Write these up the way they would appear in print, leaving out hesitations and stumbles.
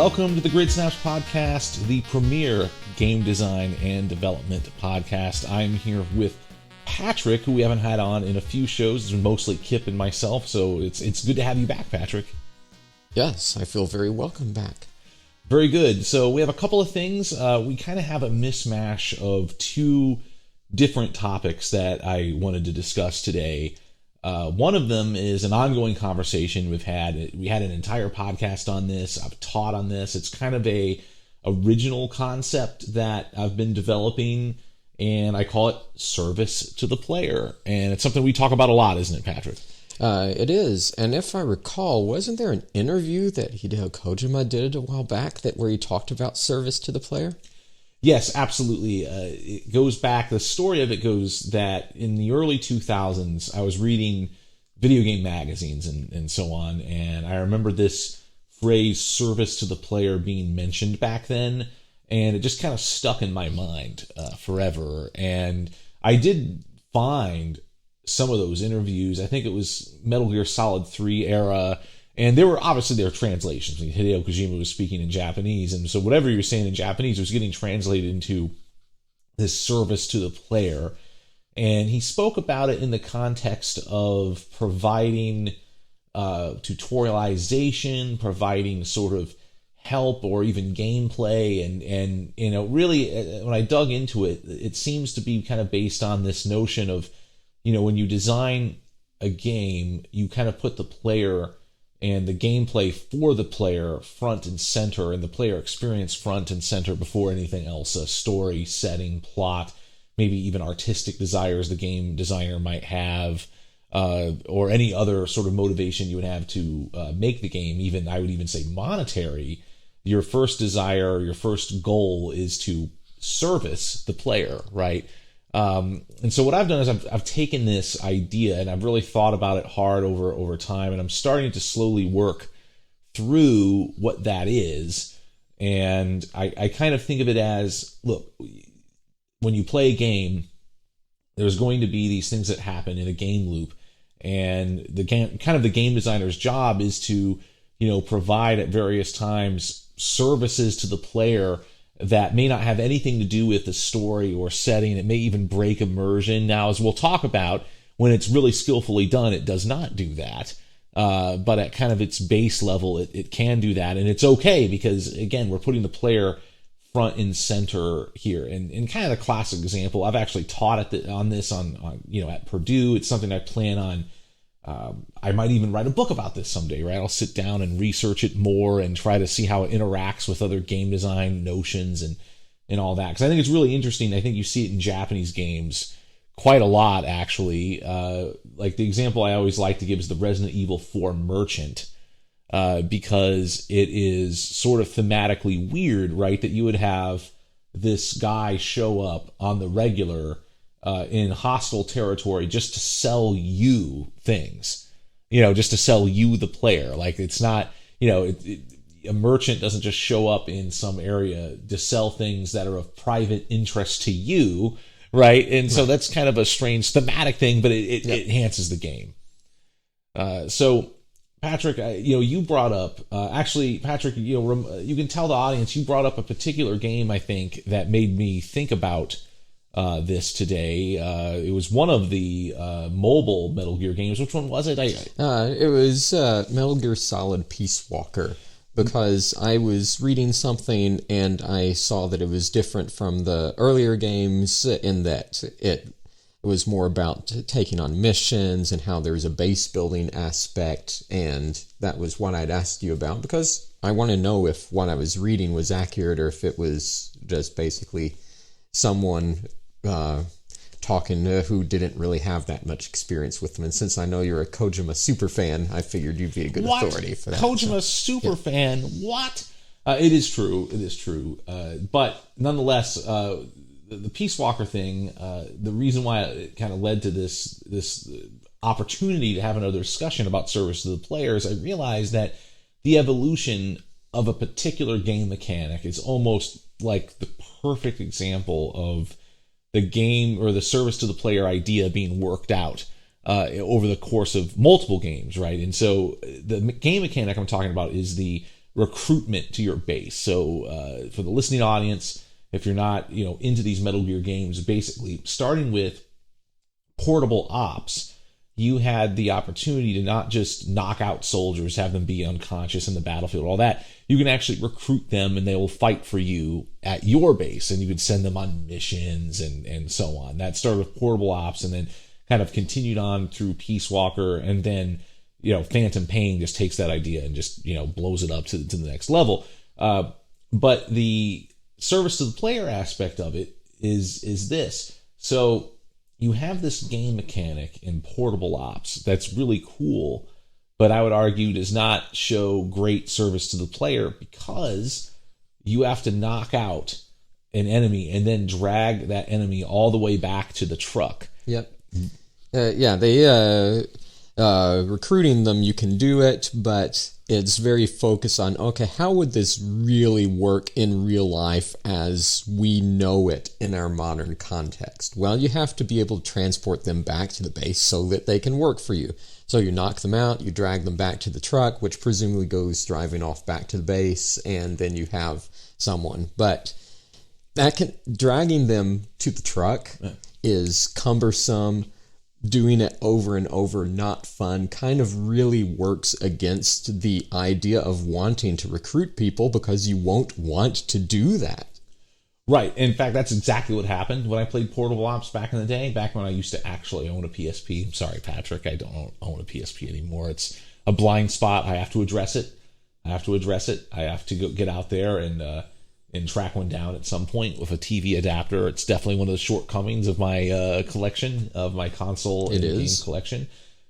Welcome to the Grid Snaps Podcast, the premier game design and development podcast. I'm here with Patrick, who we haven't had on in a few shows. It's been mostly Kip and myself, so it's good to have you back, Patrick. Yes, I feel very welcome back. Very good. So we have a couple of things. We kind of have a mismatch of two different topics that I wanted to discuss today. One of them is an ongoing conversation we've had. We had an entire podcast on this. I've taught on this. It's kind of a original concept that I've been developing, and I call it service to the player. And it's something we talk about a lot, isn't it, Patrick? It is. And if I recall, wasn't there an interview that Hideo Kojima did a while back where he talked about service to the player? Yes, absolutely. It goes back, the story of it goes that in the early 2000s, I was reading video game magazines and so on, and I remember this phrase, service to the player, being mentioned back then, and it just kind of stuck in my mind forever. And I did find some of those interviews. I think it was Metal Gear Solid 3 era, and there were translations. I mean, Hideo Kojima was speaking in Japanese, and so whatever you were saying in Japanese was getting translated into this service to the player. And he spoke about it in the context of providing tutorialization, providing sort of help or even gameplay, and you know, really, when I dug into it, it seems to be kind of based on this notion of, you know, when you design a game, you kind of put the player and the gameplay for the player front and center, and the player experience front and center before anything else. A story, setting, plot, maybe even artistic desires the game designer might have, or any other sort of motivation you would have to make the game. Even, I would even say, monetary. Your first desire, your first goal is to service the player, right? And so what I've done is I've taken this idea and I've really thought about it hard over time, and I'm starting to slowly work through what that is. And I kind of think of it as, look, when you play a game, there's going to be these things that happen in a game loop, and the game designer's job is to, you know, provide at various times services to the player that may not have anything to do with the story or setting. It may even break immersion. Now, as we'll talk about, when it's really skillfully done, it does not do that. But at kind of its base level, it can do that. And it's okay because, again, we're putting the player front and center here. And kind of the classic example, I've actually taught on this at Purdue. It's something I plan on. I might even write a book about this someday, right? I'll sit down and research it more and try to see how it interacts with other game design notions and all that. Because I think it's really interesting. I think you see it in Japanese games quite a lot, actually. Like the example I always like to give is the Resident Evil 4 Merchant, because it is sort of thematically weird, right? That you would have this guy show up on the regular in hostile territory just to sell you things, you know, just to sell you the player. Like, it's not, you know, a merchant doesn't just show up in some area to sell things that are of private interest to you, right? And so that's kind of a strange thematic thing, but it enhances the game. So Patrick, you brought up, Patrick, you can tell the audience you brought up a particular game, I think, that made me think about this today. It was one of the mobile Metal Gear games. Which one was it? It was Metal Gear Solid Peace Walker, because I was reading something and I saw that it was different from the earlier games in that it was more about taking on missions and how there's a base building aspect, and that was what I'd asked you about because I want to know if what I was reading was accurate or if it was just basically someone talking who didn't really have that much experience with them. And since I know you're a Kojima super fan, I figured you'd be a good authority for that. Kojima super fan? What? It is true. It is true. But nonetheless, the Peace Walker thing, the reason why it kind of led to this opportunity to have another discussion about service to the players, I realized that the evolution of a particular game mechanic is almost like the perfect example of the game or the service to the player idea being worked out over the course of multiple games, right? And so the game mechanic I'm talking about is the recruitment to your base. So for the listening audience, if you're not into these Metal Gear games, basically starting with portable ops, you had the opportunity to not just knock out soldiers, have them be unconscious in the battlefield, all that. You can actually recruit them and they will fight for you at your base, and you could send them on missions and so on. That started with portable ops and then kind of continued on through Peace Walker, and then Phantom Pain just takes that idea and just blows it up to the next level. But the service to the player aspect of it is this. So you have this game mechanic in portable ops that's really cool, but I would argue does not show great service to the player because you have to knock out an enemy and then drag that enemy all the way back to the truck. Yep. Recruiting them, you can do it, but it's very focused on, okay, how would this really work in real life as we know it in our modern context? Well, you have to be able to transport them back to the base so that they can work for you. So you knock them out, you drag them back to the truck, which presumably goes driving off back to the base, and then you have someone. But dragging them to the truck is cumbersome. Doing it over and over, not fun, kind of really works against the idea of wanting to recruit people because you won't want to do that. Right. In fact, that's exactly what happened when I played Portable Ops back in the day, back when I used to actually own a PSP. I'm sorry, Patrick, I don't own a PSP anymore. It's a blind spot. I have to address it. I have to go get out there and track one down at some point with a TV adapter. It's definitely one of the shortcomings of my collection, of my console and game collection.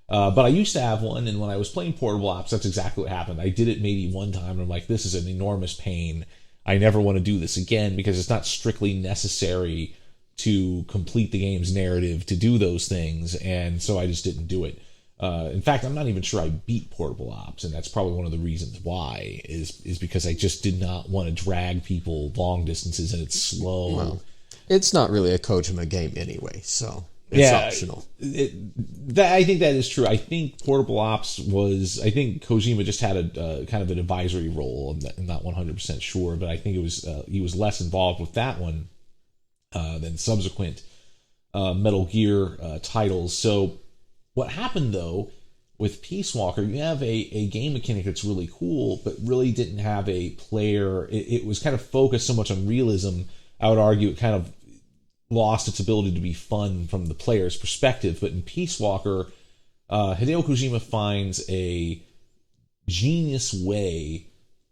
But I used to have one, and when I was playing Portable Ops, that's exactly what happened. I did it maybe one time, and I'm like, this is an enormous pain. I never want to do this again because it's not strictly necessary to complete the game's narrative to do those things, and so I just didn't do it. In fact, I'm not even sure I beat Portable Ops, and that's probably one of the reasons why, is because I just did not want to drag people long distances, and it's slow. Well, it's not really a Kojima game anyway, so it's optional. I think that is true. I think Portable Ops I think Kojima just had a kind of an advisory role. I'm not 100% sure, but I think it was he was less involved with that one than subsequent Metal Gear titles. So what happened, though, with Peace Walker, you have a game mechanic that's really cool, but really didn't have a player. It was kind of focused so much on realism, I would argue it kind of lost its ability to be fun from the player's perspective. But in Peace Walker, Hideo Kojima finds a genius way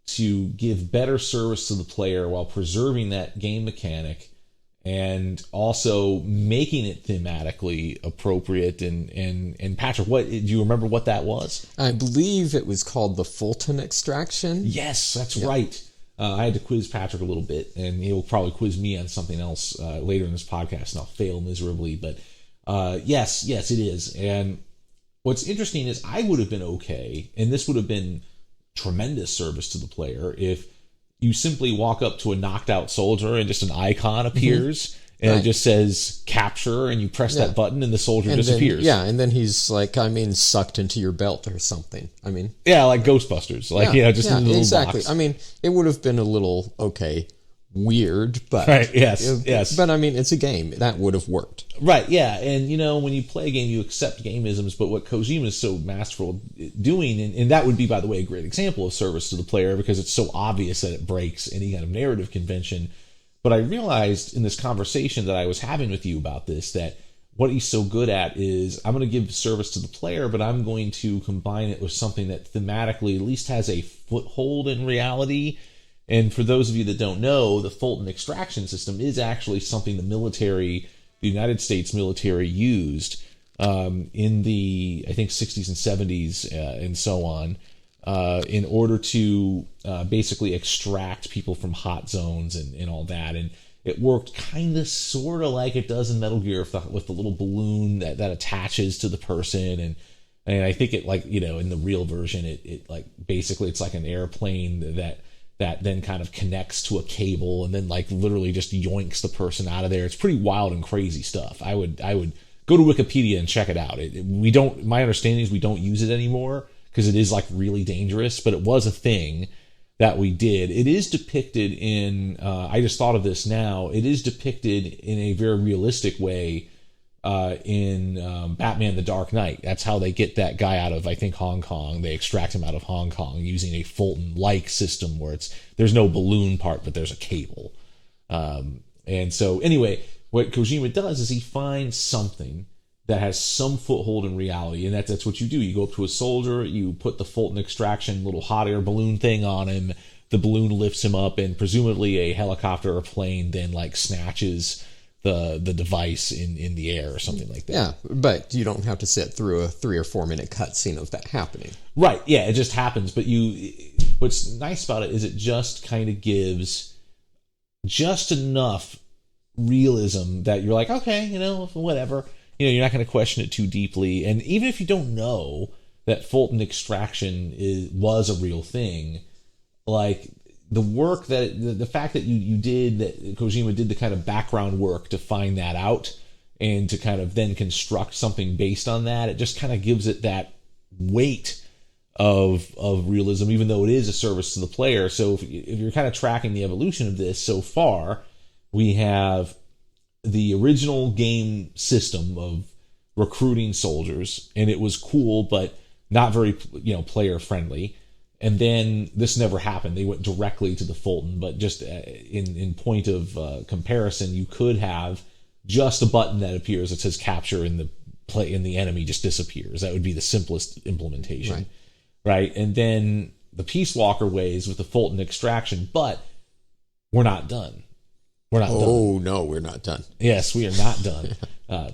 to give better service to the player while preserving that game mechanic and also making it thematically appropriate. And Patrick, do you remember what that was? I believe it was called the Fulton Extraction. Yes, that's right. I had to quiz Patrick a little bit, and he'll probably quiz me on something else later in this podcast, and I'll fail miserably. But yes, it is. And what's interesting is I would have been okay, and this would have been tremendous service to the player, if you simply walk up to a knocked out soldier and just an icon appears and it just says capture, and you press that button and the soldier disappears. And then he's like, sucked into your belt or something. Like Ghostbusters, just in a little box. It would have been a little weird, but yes. But it's a game that would have worked. Right, yeah, and when you play a game, you accept gameisms, but what Kojima is so masterful doing, and that would be, by the way, a great example of service to the player because it's so obvious that it breaks any kind of narrative convention. But I realized in this conversation that I was having with you about this that what he's so good at is I'm going to give service to the player, but I'm going to combine it with something that thematically at least has a foothold in reality. And for those of you that don't know, the Fulton extraction system is actually something the United States military used in the, I think, 60s and 70s and so on, in order to basically extract people from hot zones and all that. And it worked kind of sort of like it does in Metal Gear with the little balloon that attaches to the person. And I think it in the real version, it basically it's like an airplane that then kind of connects to a cable and then literally just yoinks the person out of there. It's pretty wild and crazy stuff. I would go to Wikipedia and check it out. My understanding is we don't use it anymore because it is really dangerous, but it was a thing that we did. It is depicted in, I just thought of this now, it is depicted in a very realistic way in Batman the Dark Knight. That's how they get that guy out of, I think, Hong Kong. They extract him out of Hong Kong using a Fulton-like system where there's no balloon part, but there's a cable. And so anyway, what Kojima does is he finds something that has some foothold in reality, and that's what you do. You go up to a soldier, you put the Fulton extraction little hot air balloon thing on him, the balloon lifts him up, and presumably a helicopter or plane then like snatches the device in the air or something like that. Yeah, but you don't have to sit through a 3 or 4 minute cutscene of that happening. Right, yeah, it just happens. But what's nice about it is it just kind of gives just enough realism that you're like, okay, whatever. You're not going to question it too deeply. And even if you don't know that Fulton extraction was a real thing, like the work the fact that you did, that Kojima did the kind of background work to find that out and to kind of then construct something based on that, it just kind of gives it that weight of realism, even though it is a service to the player. So if you're kind of tracking the evolution of this so far, we have the original game system of recruiting soldiers, and it was cool, but not very, player friendly. And then this never happened. They went directly to the Fulton, but just in point of comparison, you could have just a button that appears that says capture, and the enemy just disappears. That would be the simplest implementation, right? And then the Peace Walker ways with the Fulton extraction, but we're not done. We're not done. Oh, no, we're not done. Yes, we are not done.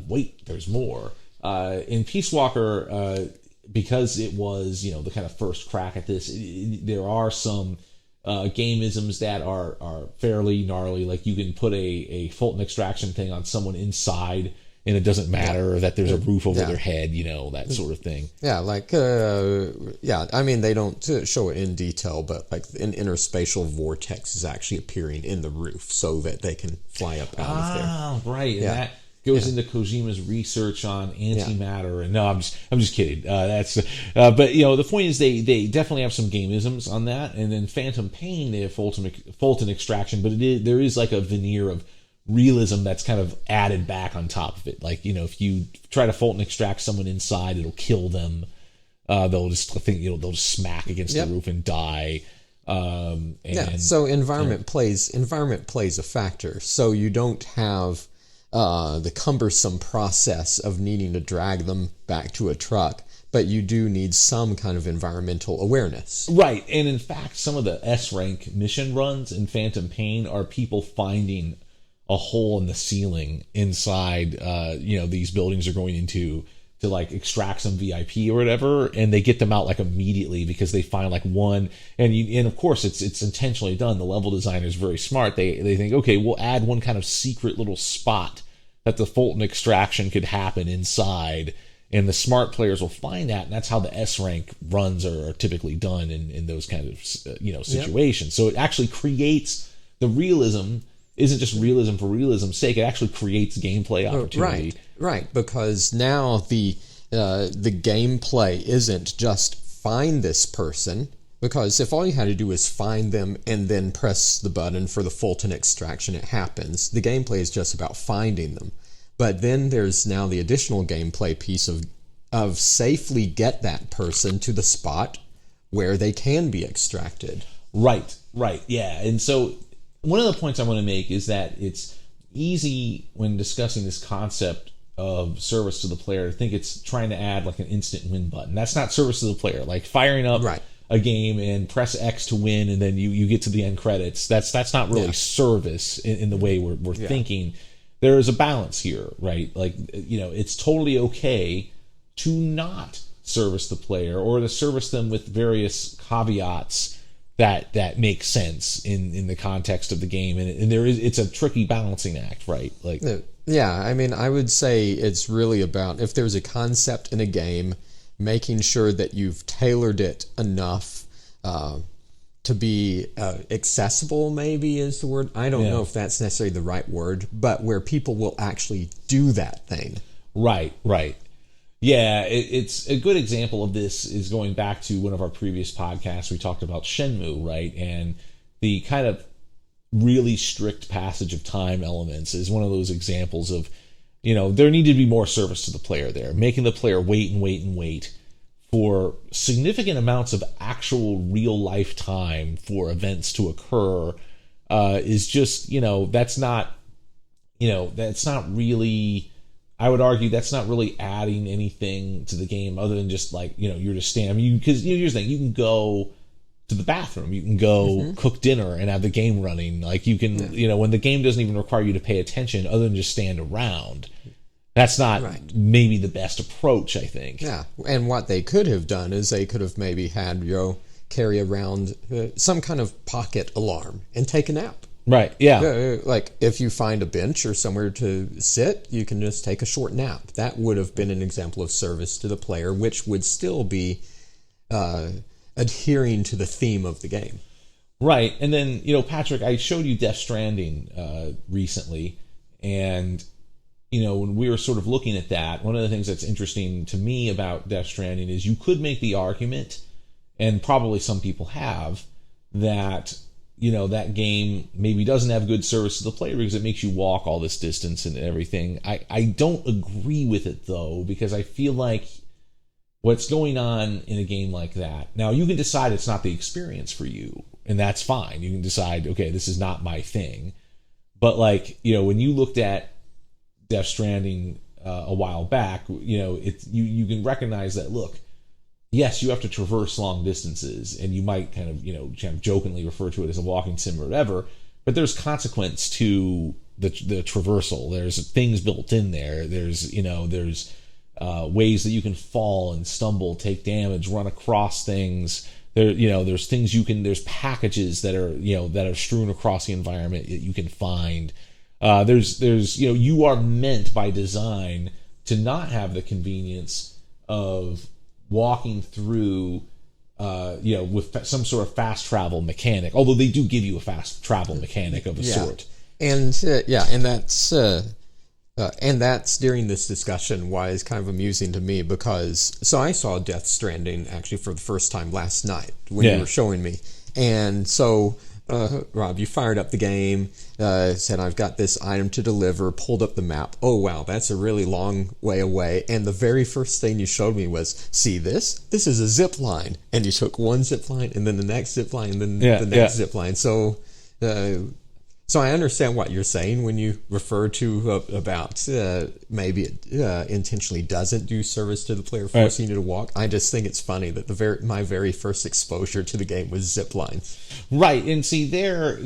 Wait, there's more. In Peace Walker, because it was, the kind of first crack at this, there are some gameisms that are fairly gnarly. Like you can put a Fulton extraction thing on someone inside, and it doesn't matter that there's a roof over their head, that sort of thing. Yeah, like, I mean, they don't show it in detail, but like an interspatial vortex is actually appearing in the roof so that they can fly up out of there. Ah, right. And that goes into Kojima's research on antimatter. And no, I'm just kidding. But the point is they definitely have some gameisms on that. And then Phantom Pain, they have Fulton extraction, but there is like a veneer of realism that's kind of added back on top of it. Like, if you try to Fulton extract someone inside, it'll kill them. They'll just smack against the roof and die. So environment plays a factor. So you don't have the cumbersome process of needing to drag them back to a truck, but you do need some kind of environmental awareness. Right, and in fact, some of the S-rank mission runs in Phantom Pain are people finding a hole in the ceiling inside, these buildings are going into to like extract some VIP or whatever, and they get them out like immediately because they find like one, and of course it's intentionally done. The level designer is very smart. They think, okay, we'll add one kind of secret little spot that the Fulton extraction could happen inside, and the smart players will find that, and that's how the S rank runs are typically done in those kind of situations. So it actually creates the realism. Isn't just realism for realism's sake. It actually creates gameplay opportunity. Right. Because now the gameplay isn't just find this person. Because if all you had to do is find them and then press the button for the Fulton extraction, it happens. The gameplay is just about finding them. But then there's now the additional gameplay piece of safely get that person to the spot where they can be extracted. Right. Yeah. And so one of the points I want to make is that it's easy when discussing this concept of service to the player to think it's trying to add like an instant win button. That's not service to the player. Like firing up a game and press X to win and then you get to the end credits. That's not really service in the way we're thinking. There is a balance here, right? Like, it's totally okay to not service the player or to service them with various caveats that makes sense in the context of the game, and it's a tricky balancing act, right? Like, I mean, I would say it's really about, if there's a concept in a game, making sure that you've tailored it enough to be accessible, maybe is the word. I don't know if that's necessarily the right word, but where people will actually do that thing. Right. Yeah, it's a good example of this is going back to one of our previous podcasts. We talked about Shenmue, right? And the kind of really strict passage of time elements is one of those examples of, there needed to be more service to the player there, making the player wait and wait and wait for significant amounts of actual real life time for events to occur is just, that's not really, I would argue that's not really adding anything to the game other than just like, you're just standing. I mean, because here's the thing, you can go to the bathroom, you can go cook dinner and have the game running. Like you can, when the game doesn't even require you to pay attention other than just stand around. That's not maybe the best approach, I think. Yeah, and what they could have done is they could have maybe had carry around some kind of pocket alarm and take a nap. Right, yeah. Like if you find a bench or somewhere to sit, you can just take a short nap. That would have been an example of service to the player, which would still be adhering to the theme of the game. Right, and then, Patrick, I showed you Death Stranding recently, and when we were sort of looking at that, one of the things that's interesting to me about Death Stranding is you could make the argument, and probably some people have, that, that game maybe doesn't have good service to the player because it makes you walk all this distance and everything. I don't agree with it, though, because I feel like what's going on in a game like that, now you can decide it's not the experience for you, and that's fine. You can decide, okay, this is not my thing. But, like, when you looked at Death Stranding a while back, you can recognize that, look, yes, you have to traverse long distances, and you might kind of jokingly refer to it as a walking sim or whatever, but there's consequence to the traversal. There's things built in there. There's ways that you can fall and stumble, take damage, run across things. There's things there's packages that are strewn across the environment that you can find. There's you are meant by design to not have the convenience of walking through with some sort of fast travel mechanic, although they do give you a fast travel mechanic of a sort. And and that's during this discussion why it's kind of amusing to me, because I saw Death Stranding actually for the first time last night when you were showing me, and so Rob, you fired up the game, said, I've got this item to deliver, pulled up the map. Oh, wow, that's a really long way away. And the very first thing you showed me was, see this? This is a zip line. And you took one zip line, and then the next zip line, and then the next zip line. So I understand what you're saying when you refer to about maybe it intentionally doesn't do service to the player, forcing you to walk. I just think it's funny that my very first exposure to the game was zip lines. Right, and see there,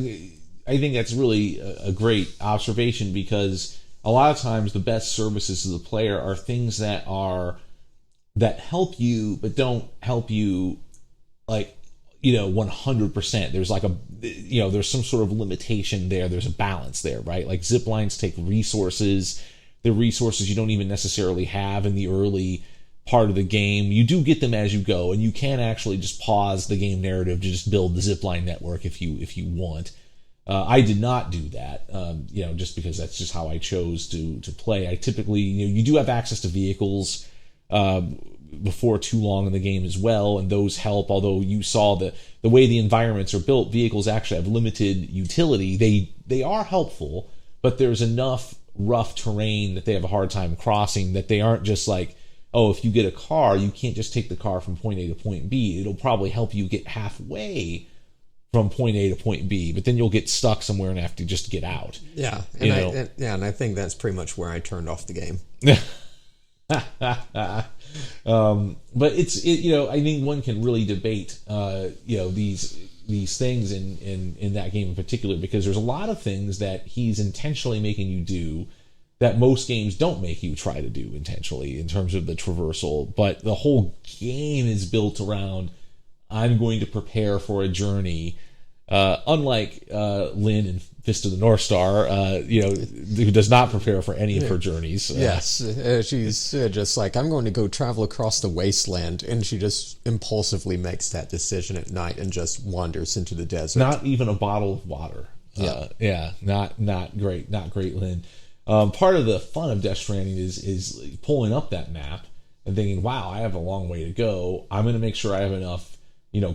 I think that's really a great observation, because a lot of times the best services to the player are things that help you but don't help you 100%. There's there's some sort of limitation there. There's a balance there, right? Like zip lines take resources. The resources you don't even necessarily have in the early part of the game. You do get them as you go, and you can actually just pause the game narrative to just build the zipline network if you want. I did not do that, just because that's just how I chose to play. I typically, you do have access to vehicles before too long in the game as well, and those help. Although you saw the way the environments are built, vehicles actually have limited utility. They are helpful, but there's enough rough terrain that they have a hard time crossing, that they aren't just like, oh, if you get a car, you can't just take the car from point A to point B. It'll probably help you get halfway from point A to point B, but then you'll get stuck somewhere and have to just get out. Yeah, and I think that's pretty much where I turned off the game. But I think one can really debate these things in that game in particular, because there's a lot of things that he's intentionally making you do that most games don't make you try to do intentionally in terms of the traversal. But the whole game is built around, I'm going to prepare for a journey. Unlike Lynn in Fist of the North Star, who does not prepare for any of her journeys. Yes, she's just like, I'm going to go travel across the wasteland, and she just impulsively makes that decision at night and just wanders into the desert. Not even a bottle of water. Not great, Lynn. Part of the fun of Death Stranding is pulling up that map and thinking, wow, I have a long way to go. I'm going to make sure I have enough,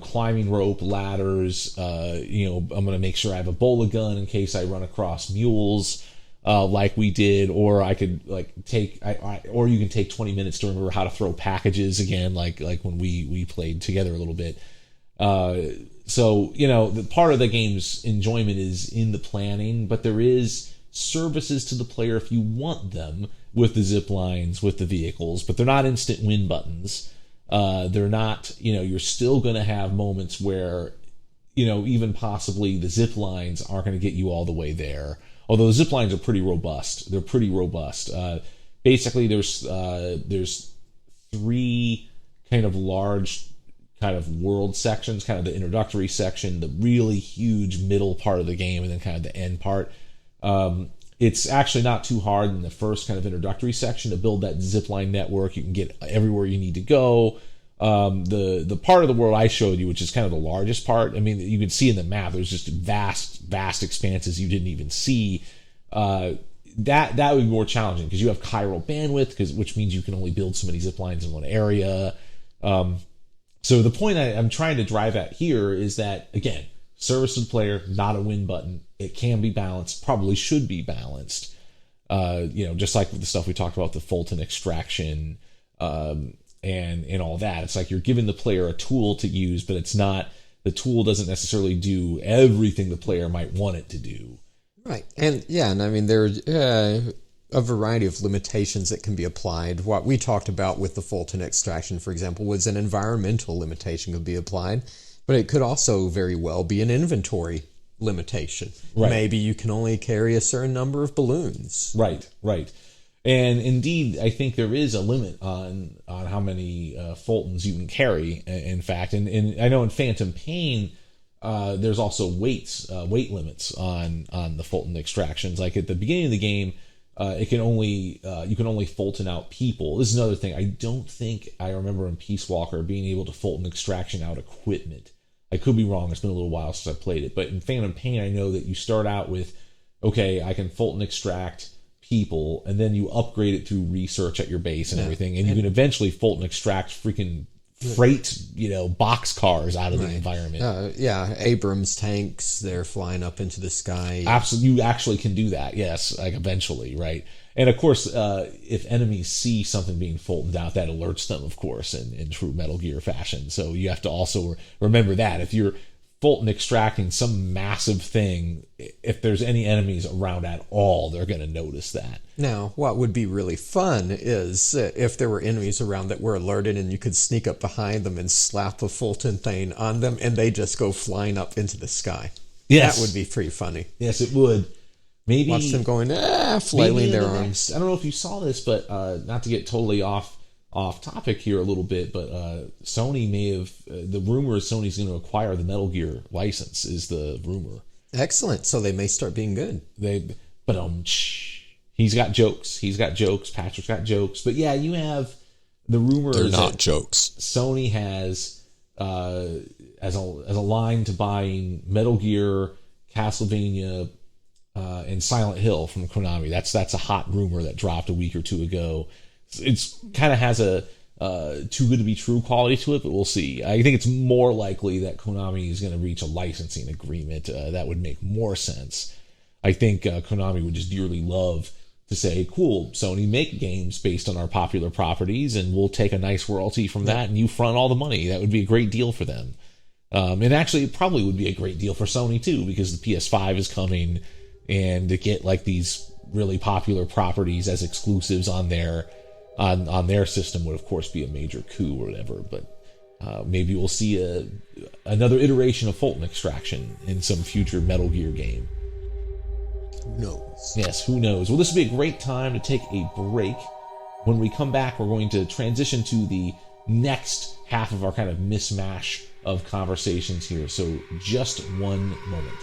climbing rope, ladders. I'm going to make sure I have a bola gun in case I run across mules, like we did, or I could or you can take 20 minutes to remember how to throw packages again, like when we played together a little bit. So the part of the game's enjoyment is in the planning, but there is services to the player if you want them, with the zip lines, with the vehicles, but they're not instant win buttons. They're not, you're still going to have moments where, even possibly the zip lines aren't going to get you all the way there. Although the zip lines are pretty robust. They're pretty robust. Basically, there's three kind of large kind of world sections, kind of the introductory section, the really huge middle part of the game, and then kind of the end part. It's actually not too hard in the first kind of introductory section to build that zipline network. You can get everywhere you need to go. The part of the world I showed you, which is kind of the largest part, I mean, you can see in the map, there's just vast expanses you didn't even see. That would be more challenging because you have chiral bandwidth, which means you can only build so many zip lines in one area. So the point I'm trying to drive at here is that, again, service to the player, not a win button. It can be balanced, probably should be balanced. Just like the stuff we talked about, the Fulton extraction, and all that. It's like you're giving the player a tool to use, but the tool doesn't necessarily do everything the player might want it to do. Right. And I mean, there are a variety of limitations that can be applied. What we talked about with the Fulton extraction, for example, was an environmental limitation could be applied, but it could also very well be an inventory limitation. Right. Maybe you can only carry a certain number of balloons. Right. And indeed, I think there is a limit on how many Fultons you can carry, in fact. And I know in Phantom Pain, there's also weight limits on the Fulton extractions. Like at the beginning of the game, you can only Fulton out people. This is another thing. I don't think I remember in Peace Walker being able to Fulton extraction out equipment. I could be wrong. It's been a little while since I played it. But in Phantom Pain, I know that you start out with, okay, I can Fulton extract people, and then you upgrade it through research at your base and everything, and you can eventually Fulton extract freaking freight, box cars out of the environment. Abrams tanks, they're flying up into the sky. Absolutely, you actually can do that, yes, like eventually, right? And of course, if enemies see something being Fultoned out, that alerts them, of course, in true Metal Gear fashion. So you have to also remember that. If you're Fulton extracting some massive thing, if there's any enemies around at all, they're going to notice that. Now, what would be really fun is if there were enemies around that were alerted and you could sneak up behind them and slap a Fulton thing on them and they just go flying up into the sky. Yes. That would be pretty funny. Yes, it would. Maybe watch them going, flailing their arms. I don't know if you saw this, but not to get totally off topic here a little bit, but Sony may have, the rumor is Sony's going to acquire the Metal Gear license, is the rumor. Excellent. So they may start being good. He's got jokes. Patrick's got jokes. But yeah, you have the rumor. They're not jokes. Sony has as a line to buying Metal Gear, Castlevania, and Silent Hill from Konami. That's a hot rumor that dropped a week or two ago. It's kind of has a too good to be true quality to it, but we'll see. I think it's more likely that Konami is going to reach a licensing agreement. That would make more sense. I think Konami would just dearly love to say, cool, Sony, make games based on our popular properties, and we'll take a nice royalty from that, and you front all the money. That would be a great deal for them. And actually, it probably would be a great deal for Sony, too, because the PS5 is coming, and to get like these really popular properties as exclusives on their system would, of course, be a major coup or whatever. But maybe we'll see another iteration of Fulton extraction in some future Metal Gear game. Who knows? Yes, who knows? Well, this would be a great time to take a break. When we come back, we're going to transition to the next half of our kind of mismatch of conversations here. So just one moment.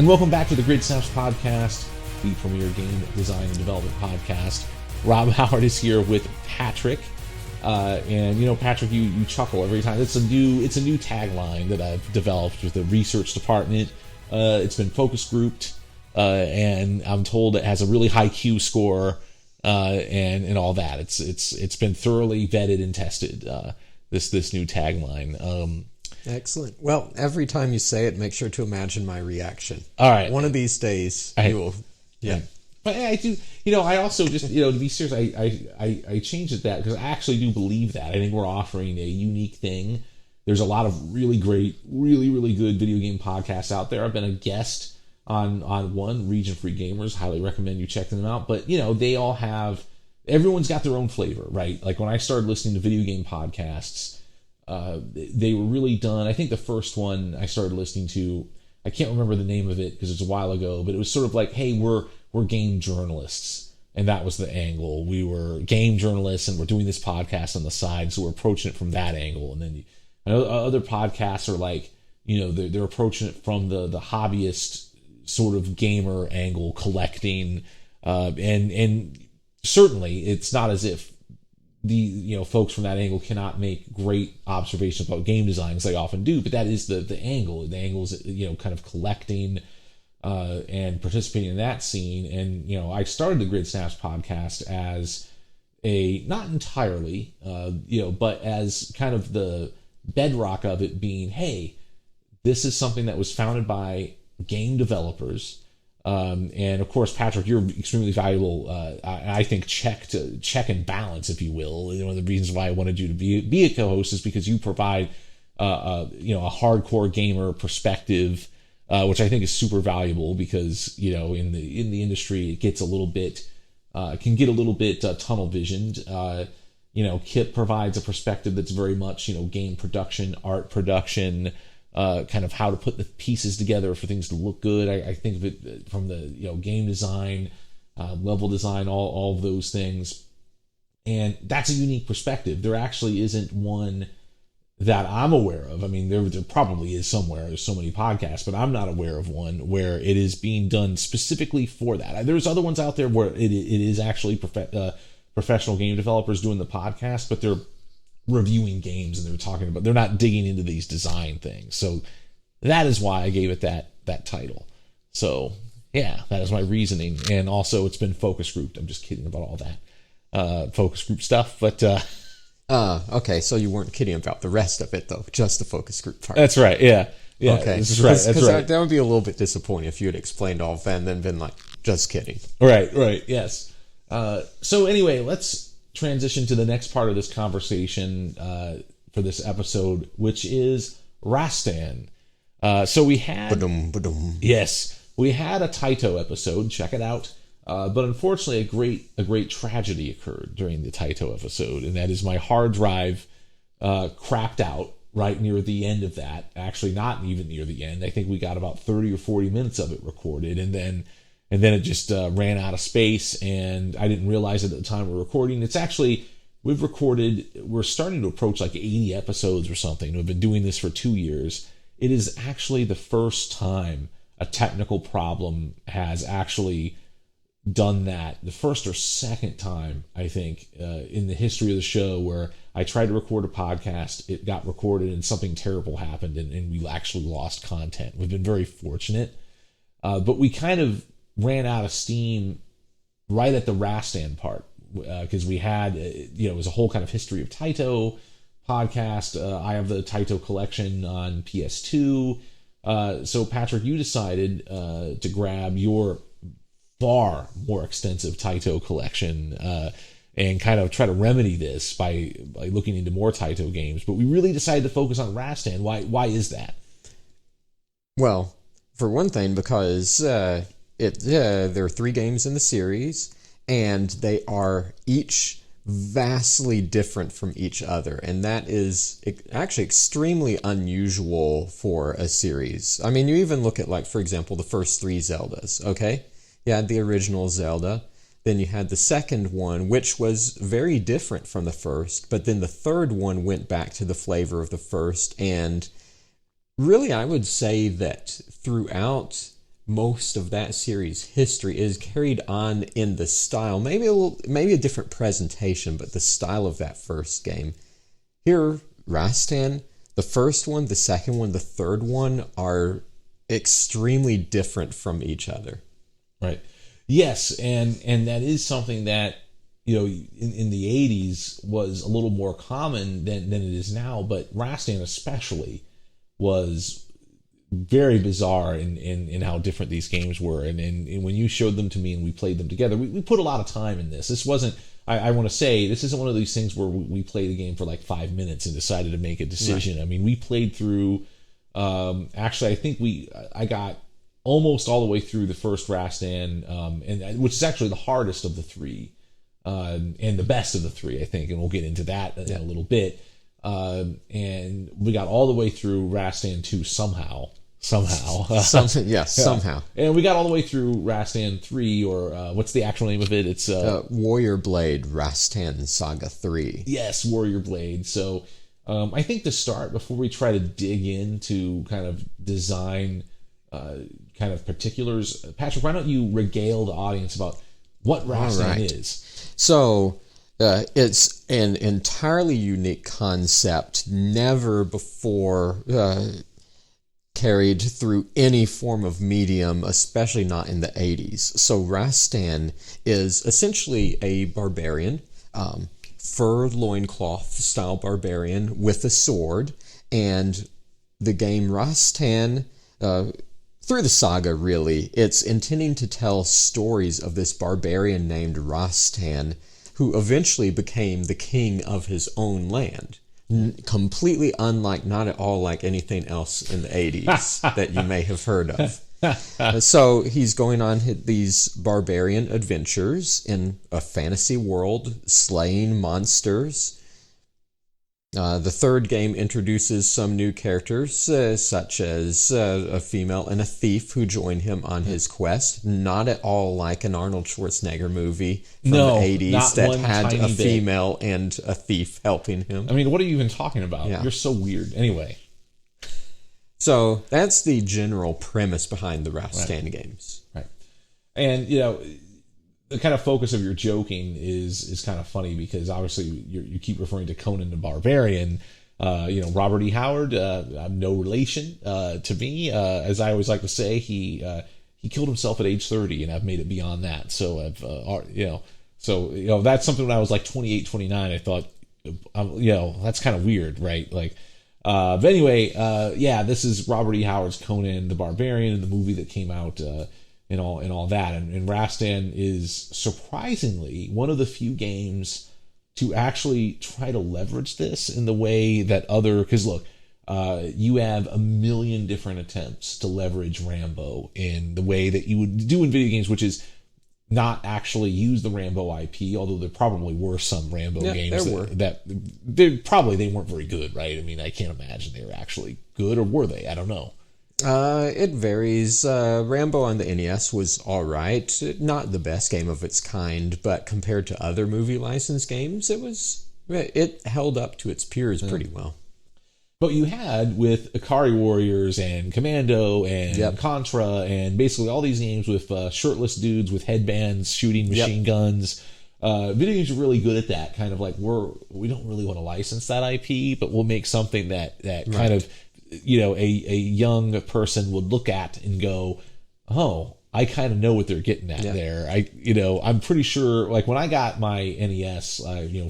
And welcome back to the Grid Snaps Podcast, the premier game design and development podcast. Rob Howard is here with Patrick. And you know, Patrick, you chuckle every time. It's a new tagline that I've developed with the research department. It's been focus grouped, and I'm told it has a really high Q score, and all that. It's been thoroughly vetted and tested. This new tagline. Excellent. Well, every time you say it, make sure to imagine my reaction. All right. One of these days, you will. Yeah. But I do, I also just, to be serious, I changed it that because I actually do believe that. I think we're offering a unique thing. There's a lot of really great, really, really good video game podcasts out there. I've been a guest on one, Region Free Gamers. Highly recommend you check them out. But, they all have, everyone's got their own flavor, right? Like when I started listening to video game podcasts, they were really done. I think the first one I started listening to, I can't remember the name of it because it's a while ago, but it was sort of like, hey, we're game journalists, and that was the angle. We were game journalists, and we're doing this podcast on the side, so we're approaching it from that angle. And then I know other podcasts are like, they're approaching it from the hobbyist sort of gamer angle, collecting, and certainly it's not as if the folks from that angle cannot make great observations about game design as they often do, but that is the angle. The angle is kind of collecting and participating in that scene. And I started the Grid Snaps podcast as not entirely but as kind of the bedrock of it being, hey, this is something that was founded by game developers. And of course, Patrick, you're extremely valuable. I think check and balance, if you will. One of the reasons why I wanted you to be a co-host is because you provide a hardcore gamer perspective, which I think is super valuable because in the industry it gets a little bit can get a little bit tunnel visioned. Kip provides a perspective that's very much game production, art production. Kind of how to put the pieces together for things to look good. I think of it from the game design, level design, all of those things, and that's a unique perspective. There actually isn't one that I'm aware of. I mean, there probably is somewhere. There's so many podcasts, but I'm not aware of one where it is being done specifically for that. There's other ones out there where it is actually professional game developers doing the podcast, but they're reviewing games and they're not digging into these design things. So that is why I gave it that title. So yeah, that is my reasoning. And also it's been focus grouped. I'm just kidding about all that focus group stuff, but okay, so you weren't kidding about the rest of it though, just the focus group part. That's right. Yeah. Okay, this is right. That's right. That would be a little bit disappointing if you had explained all of that and then been like, just kidding. Right, yes. So anyway, let's transition to the next part of this conversation for this episode, which is Rastan. So we had yes, we had a Taito episode. Check it out. But unfortunately, a great tragedy occurred during the Taito episode, and that is my hard drive crapped out right near the end of that. Actually, not even near the end. I think we got about 30 or 40 minutes of it recorded, and then it just ran out of space, and I didn't realize it at the time we were recording. It's actually, we're starting to approach like 80 episodes or something. We've been doing this for 2 years. It is actually the first time a technical problem has actually done that. The first or second time, I think, in the history of the show where I tried to record a podcast, it got recorded, and something terrible happened, and we actually lost content. We've been very fortunate. But we kind of ran out of steam right at the Rastan part because we had it was a whole kind of history of Taito podcast. I have the Taito collection on PS2. So Patrick, you decided to grab your far more extensive Taito collection and kind of try to remedy this by looking into more Taito games. But we really decided to focus on Rastan. Why is that? Well, for one thing, because there are 3 games in the series, and they are each vastly different from each other, and that is actually extremely unusual for a series. I mean, you even look at, like, for example, the first 3 Zeldas, okay? You had the original Zelda, then you had the second one, which was very different from the first, but then the third one went back to the flavor of the first, and really I would say that throughout most of that series' history is carried on in the style. Maybe a different presentation, but the style of that first game. Here, Rastan, the first one, the second one, the third one are extremely different from each other. Right. Yes, and that is something that, in the 80s was a little more common than it is now, but Rastan especially was very bizarre in how different these games were. And when you showed them to me and we played them together, we put a lot of time in this. This wasn't, I want to say, this isn't one of these things where we played a game for like 5 minutes and decided to make a decision. Right. I mean, we played through, actually, I think I got almost all the way through the first Rastan, and which is actually the hardest of the three, and the best of the three, I think, and we'll get into that in a little bit. And we got all the way through Rastan 2 somehow. Somehow. And we got all the way through Rastan 3, or what's the actual name of it? It's Warrior Blade Rastan Saga 3. Yes, Warrior Blade. So I think to start, before we try to dig into kind of design kind of particulars, Patrick, why don't you regale the audience about what Rastan is? So it's an entirely unique concept, never before carried through any form of medium, especially not in the 80s. So Rastan is essentially a barbarian, fur loincloth style barbarian with a sword, and the game Rastan, through the saga really, it's intending to tell stories of this barbarian named Rastan, who eventually became the king of his own land. Completely unlike, not at all like anything else in the 80s that you may have heard of. So he's going on these barbarian adventures in a fantasy world, slaying monsters. The third game introduces some new characters, such as a female and a thief who join him on his quest. Not at all like an Arnold Schwarzenegger movie from the 80s that had a female and a thief helping him. I mean, what are you even talking about? Yeah. You're so weird. Anyway. So that's the general premise behind the Rastan games. Right. And, the kind of focus of your joking is kind of funny, because obviously you keep referring to Conan the Barbarian. Robert E. Howard, no relation to me. As I always like to say, he killed himself at age 30, and I've made it beyond that. So that's something when I was like 28, 29, I thought, that's kind of weird, right? Like, but anyway, this is Robert E. Howard's Conan the Barbarian, and the movie that came out, and all that. And Rastan is surprisingly one of the few games to actually try to leverage this in the way that because look, you have a million different attempts to leverage Rambo in the way that you would do in video games, which is not actually use the Rambo IP, although there probably were some Rambo games that they weren't very good, right? I mean, I can't imagine they were actually good, or were they? I don't know. It varies. Rambo on the NES was alright. Not the best game of its kind, but compared to other movie license games, it held up to its peers pretty well. But you had with Ikari Warriors and Commando and Contra and basically all these games with shirtless dudes with headbands shooting machine guns. Video games are really good at that. Kind of like, we don't really want to license that IP, but we'll make something that kind of, a young person would look at and go, oh, I kind of know what they're getting at there. I'm pretty sure, like when I got my NES,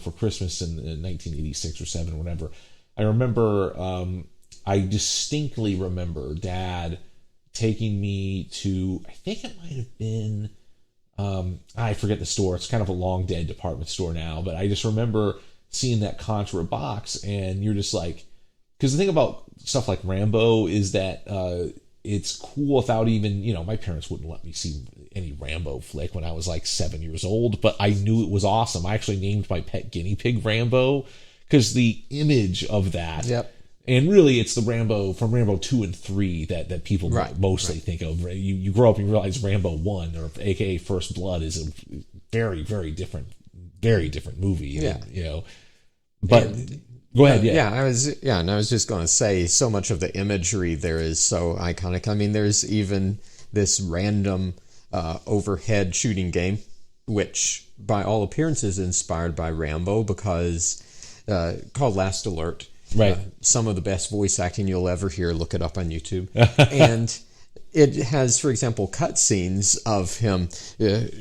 for Christmas in 1986 or 7 or whatever, I remember, I distinctly remember Dad taking me to, I think it might have been, I forget the store. It's kind of a long dead department store now, but I just remember seeing that Contra box, and you're just like, because the thing about stuff like Rambo is that it's cool without even, my parents wouldn't let me see any Rambo flick when I was like 7 years old, but I knew it was awesome. I actually named my pet guinea pig Rambo because the image of that, and really it's the Rambo from Rambo 2 and 3 that people mostly think of. You grow up and you realize Rambo 1, or aka First Blood, is a very, very different movie. But go ahead. And I was just going to say, so much of the imagery there is so iconic. I mean, there's even this random overhead shooting game, which by all appearances is inspired by Rambo, because called Last Alert. Right. Some of the best voice acting you'll ever hear. Look it up on YouTube. And it has, for example, cutscenes of him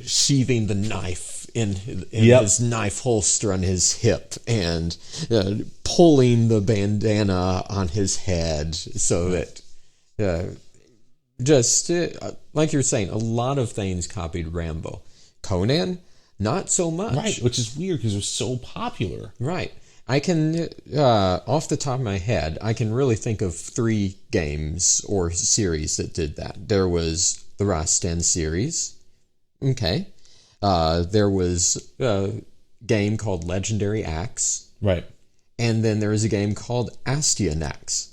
sheathing the knife in his knife holster on his hip, and pulling the bandana on his head, so that like you're saying, a lot of things copied Rambo. Conan, not so much. Right, which is weird because it was so popular. Right. I can, off the top of my head, I can really think of 3 games or series that did that. There was the Rastan series. Okay. There was a game called Legendary Axe. Right. And then there was a game called Astyanax.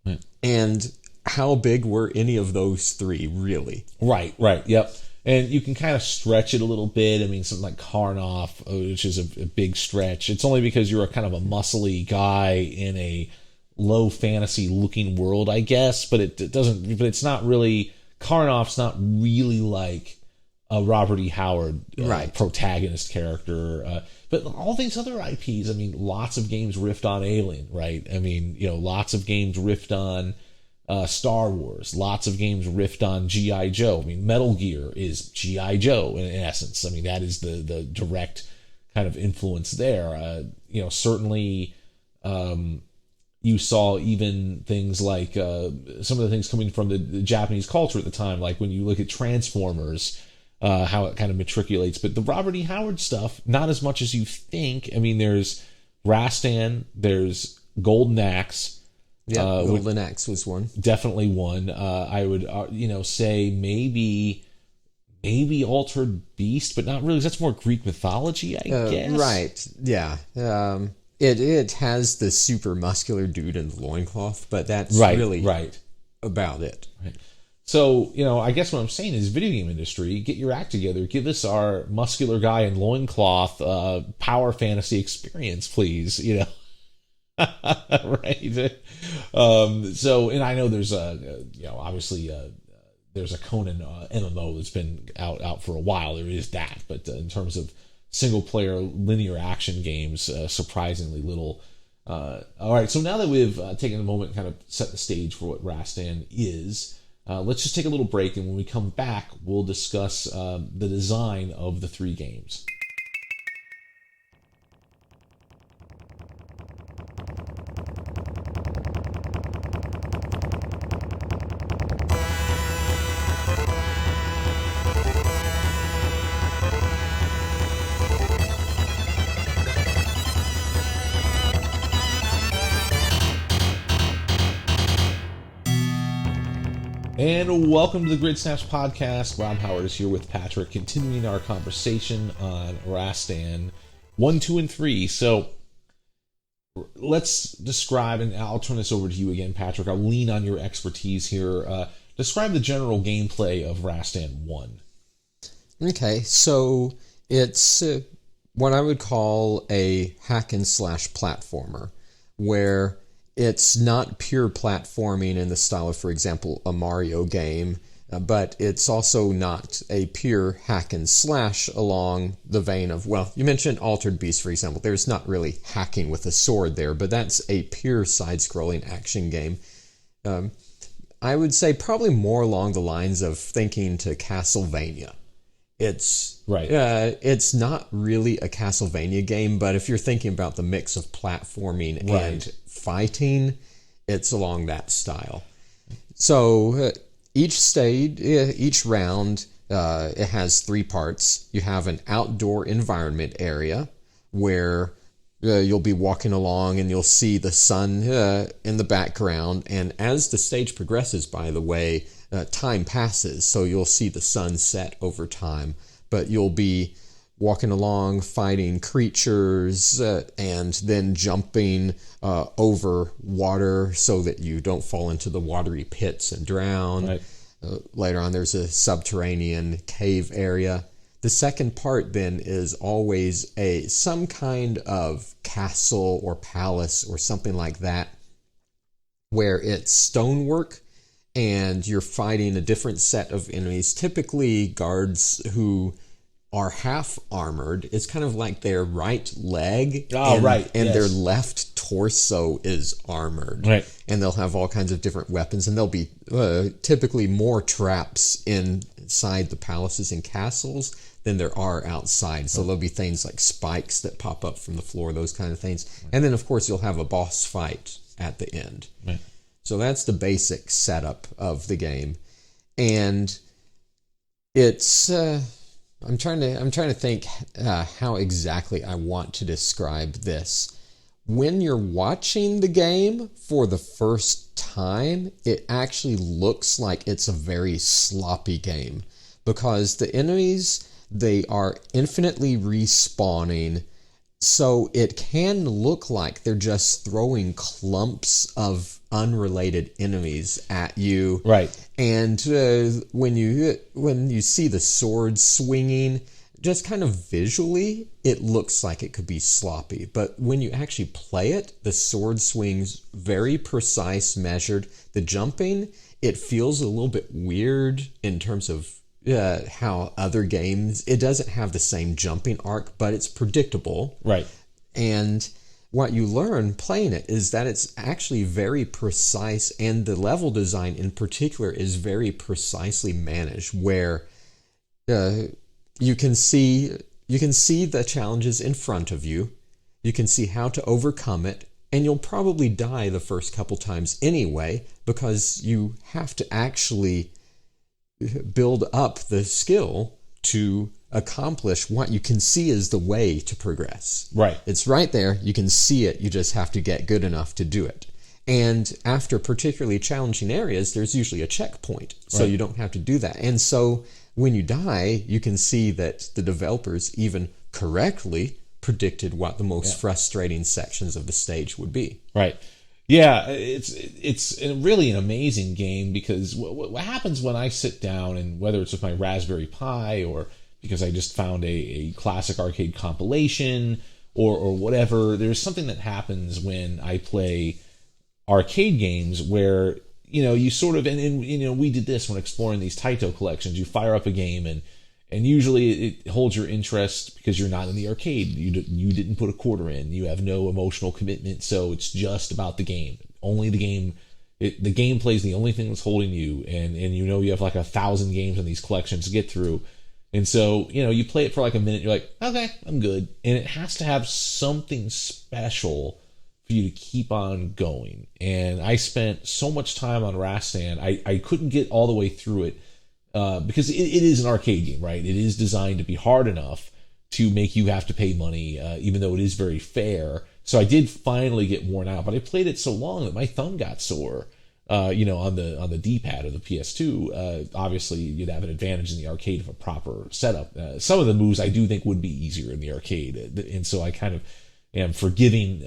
Right. And how big were any of those 3, really? Right, yep. And you can kind of stretch it a little bit. I mean, something like Karnoff, which is a big stretch. It's only because you're a kind of a muscly guy in a low fantasy looking world, I guess. But it doesn't. But it's not really. Karnoff's not really like a Robert E. Howard protagonist character. But all these other IPs. I mean, lots of games riffed on Alien, right? I mean, lots of games riffed on Star Wars. Lots of games riffed on G.I. Joe. I mean, Metal Gear is G.I. Joe in essence. I mean, that is the direct kind of influence there. Certainly you saw even things like some of the things coming from the Japanese culture at the time, like when you look at Transformers, how it kind of matriculates. But the Robert E. Howard stuff, not as much as you think. I mean, there's Rastan, there's Golden Axe. Yeah, Golden Axe was one. Definitely one. I would, say maybe Altered Beast, but not really. That's more Greek mythology, I guess. Right. Yeah. It has the super muscular dude in the loincloth, but that's really about it. Right. So, I guess what I'm saying is, video game industry, get your act together. Give us our muscular guy in loincloth power fantasy experience, please. Right. So, and I know there's obviously there's a Conan MMO that's been out for a while. There is that, but in terms of single player linear action games, surprisingly little. All right. So now that we've taken a moment to kind of set the stage for what Rastan is, let's just take a little break. And when we come back, we'll discuss the design of the 3 games. And welcome to the Grid Snaps podcast. Rob Howard is here with Patrick, continuing our conversation on Rastan 1, 2, and 3. So let's describe, and I'll turn this over to you again, Patrick. I'll lean on your expertise here. Describe the general gameplay of Rastan 1. Okay, so it's what I would call a hack and slash platformer, where it's not pure platforming in the style of, for example, a Mario game, but it's also not a pure hack and slash along the vein of, well, you mentioned Altered Beast, for example. There's not really hacking with a sword there, but that's a pure side-scrolling action game. I would say probably more along the lines of thinking to Castlevania. It's it's not really a Castlevania game, but if you're thinking about the mix of platforming and fighting, it's along that style. So each stage, each round, it has 3 parts. You have an outdoor environment area where you'll be walking along and you'll see the sun in the background. And as the stage progresses, by the way, time passes, so you'll see the sun set over time. But you'll be walking along, fighting creatures, and then jumping over water so that you don't fall into the watery pits and drown. Right. Later on, there's a subterranean cave area. The second part then is always some kind of castle or palace or something like that, where it's stonework and you're fighting a different set of enemies, typically guards who are half armored. It's kind of like their right leg and their left torso is armored. Right. And they'll have all kinds of different weapons, and there'll be typically more traps inside the palaces and castles than there are outside. So there'll be things like spikes that pop up from the floor, those kind of things. And then, of course, you'll have a boss fight at the end. Right. So that's the basic setup of the game. And it's... I'm trying to think how exactly I want to describe this. When you're watching the game for the first time, it actually looks like it's a very sloppy game, because the enemies, they are infinitely respawning, so it can look like they're just throwing clumps of unrelated enemies at you. Right. And when you see the sword swinging, just kind of visually, it looks like it could be sloppy. But when you actually play it, the sword swings very precise, measured. The jumping, it feels a little bit weird in terms of how other games, it doesn't have the same jumping arc, but it's predictable. Right. And what you learn playing it is that it's actually very precise, and the level design in particular is very precisely managed, where you can see the challenges in front of you, you can see how to overcome it, and you'll probably die the first couple times anyway, because you have to actually build up the skill to accomplish what you can see is the way to progress. Right. It's right there. You can see it. You just have to get good enough to do it. And after particularly challenging areas, there's usually a checkpoint, so you don't have to do that. And so when you die, you can see that the developers even correctly predicted what the most frustrating sections of the stage would be. Right. Yeah, it's really an amazing game, because what happens when I sit down, and whether it's with my Raspberry Pi or because I just found a classic arcade compilation or whatever, there's something that happens when I play arcade games where, you sort of, and we did this when exploring these Taito collections. You fire up a game, and usually it holds your interest because you're not in the arcade. You didn't put a quarter in. You have no emotional commitment, so it's just about the game. Only the game. The gameplay is the only thing that's holding you, and you have like 1,000 games in these collections to get through. And so, you play it for like a minute, you're like, okay, I'm good. And it has to have something special for you to keep on going. And I spent so much time on Rastan, I couldn't get all the way through it, because it is an arcade game, right? It is designed to be hard enough to make you have to pay money, even though it is very fair. So I did finally get worn out, but I played it so long that my thumb got sore. On the D-pad of the PS2, obviously you'd have an advantage in the arcade of a proper setup. Some of the moves I do think would be easier in the arcade, and so I kind of am forgiving.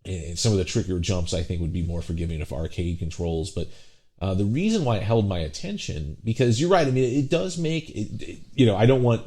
And some of the trickier jumps I think would be more forgiving of arcade controls. But the reason why it held my attention, because you're right. I mean, it does make it. I don't want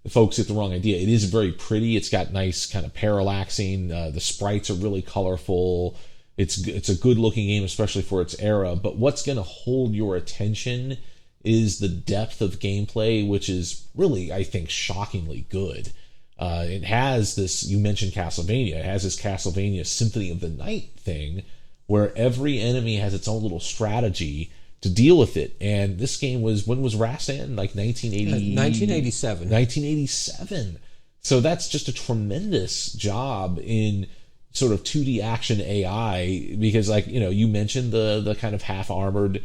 folks get the wrong idea. It is very pretty. It's got nice kind of parallaxing. The sprites are really colorful. It's a good looking game, especially for its era. But what's going to hold your attention is the depth of gameplay, which is really, I think, shockingly good. It has this, you mentioned Castlevania, it has this Castlevania Symphony of the Night thing, where every enemy has its own little strategy to deal with it. And this game when was Rastan? Like 1987. 1987. So that's just a tremendous job in sort of 2D action AI, because you mentioned the kind of half-armored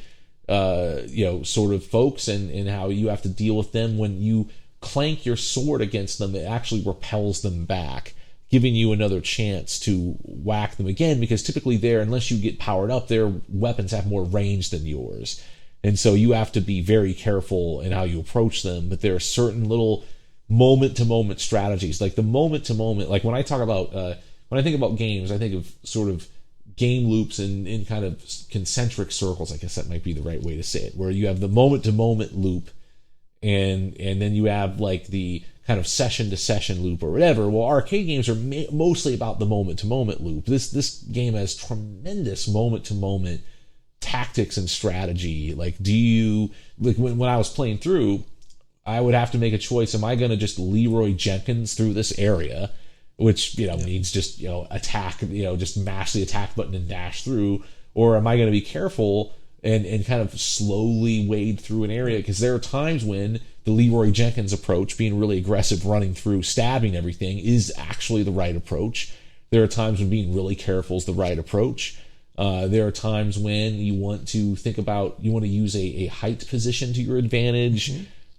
sort of folks, and how you have to deal with them. When you clank your sword against them, it actually repels them back, giving you another chance to whack them again, because typically unless you get powered up, their weapons have more range than yours. And so you have to be very careful in how you approach them. But there are certain little moment-to-moment strategies, like the moment-to-moment, like when I talk about when I think about games, I think of sort of game loops in kind of concentric circles. I guess that might be the right way to say it, where you have the moment-to-moment loop, and then you have like the kind of session-to-session loop or whatever. Well, arcade games are mostly about the moment-to-moment loop. This game has tremendous moment-to-moment tactics and strategy. Like, do you, like when I was playing through, I would have to make a choice. Am I going to just Leroy Jenkins through this area, which, means just, attack, just mash the attack button and dash through? Or am I going to be careful and kind of slowly wade through an area? Because there are times when the Leroy Jenkins approach, being really aggressive, running through, stabbing everything, is actually the right approach. There are times when being really careful is the right approach. There are times when you want to think about, you want to use a height position to your advantage.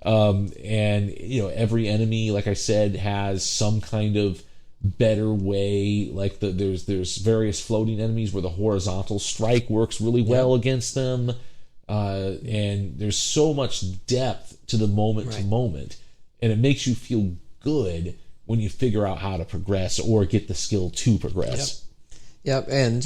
And every enemy, like I said, has some kind of better way. Like there's various floating enemies where the horizontal strike works really well against them. And there's so much depth to the moment to moment, and it makes you feel good when you figure out how to progress or get the skill to progress. Yep, and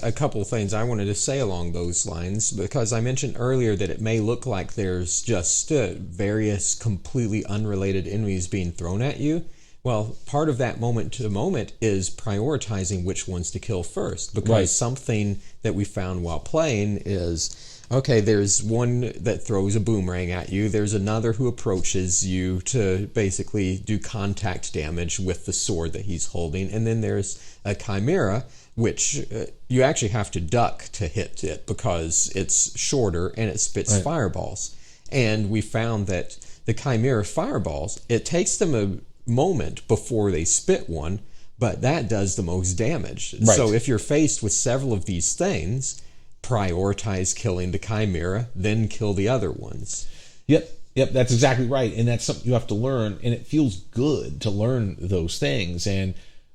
a couple of things I wanted to say along those lines, because I mentioned earlier that it may look like there's just various completely unrelated enemies being thrown at you. Well, part of that moment to moment is prioritizing which ones to kill first, because something that we found while playing is, okay, there's one that throws a boomerang at you, there's another who approaches you to basically do contact damage with the sword that he's holding, and then there's a chimera, which you actually have to duck to hit it because it's shorter and it spits fireballs. And we found that the chimera fireballs, it takes them a moment before they spit one, but that does the most damage. So if you're faced with several of these things, prioritize killing the chimera, then kill the other ones. Yep, that's exactly right. And that's something you have to learn, and it feels good to learn those things. And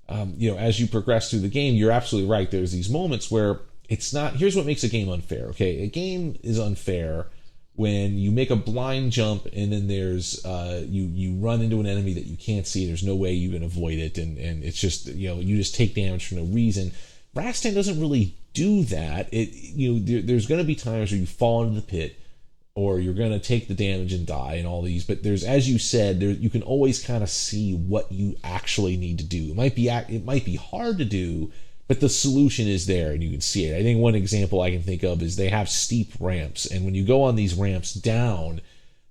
as you progress through the game, you're absolutely right. There's these moments where it's not, here's what makes a game unfair. Okay, a game is unfair when you make a blind jump and then there's you run into an enemy that you can't see. There's no way you can avoid it, and it's just you just take damage for no reason. Rastan doesn't really do that. There's going to be times where you fall into the pit, or you're going to take the damage and die, and all these. But there's, as you said, you can always kind of see what you actually need to do. It might be hard to do, but the solution is there, and you can see it. I think one example I can think of is they have steep ramps, and when you go on these ramps down,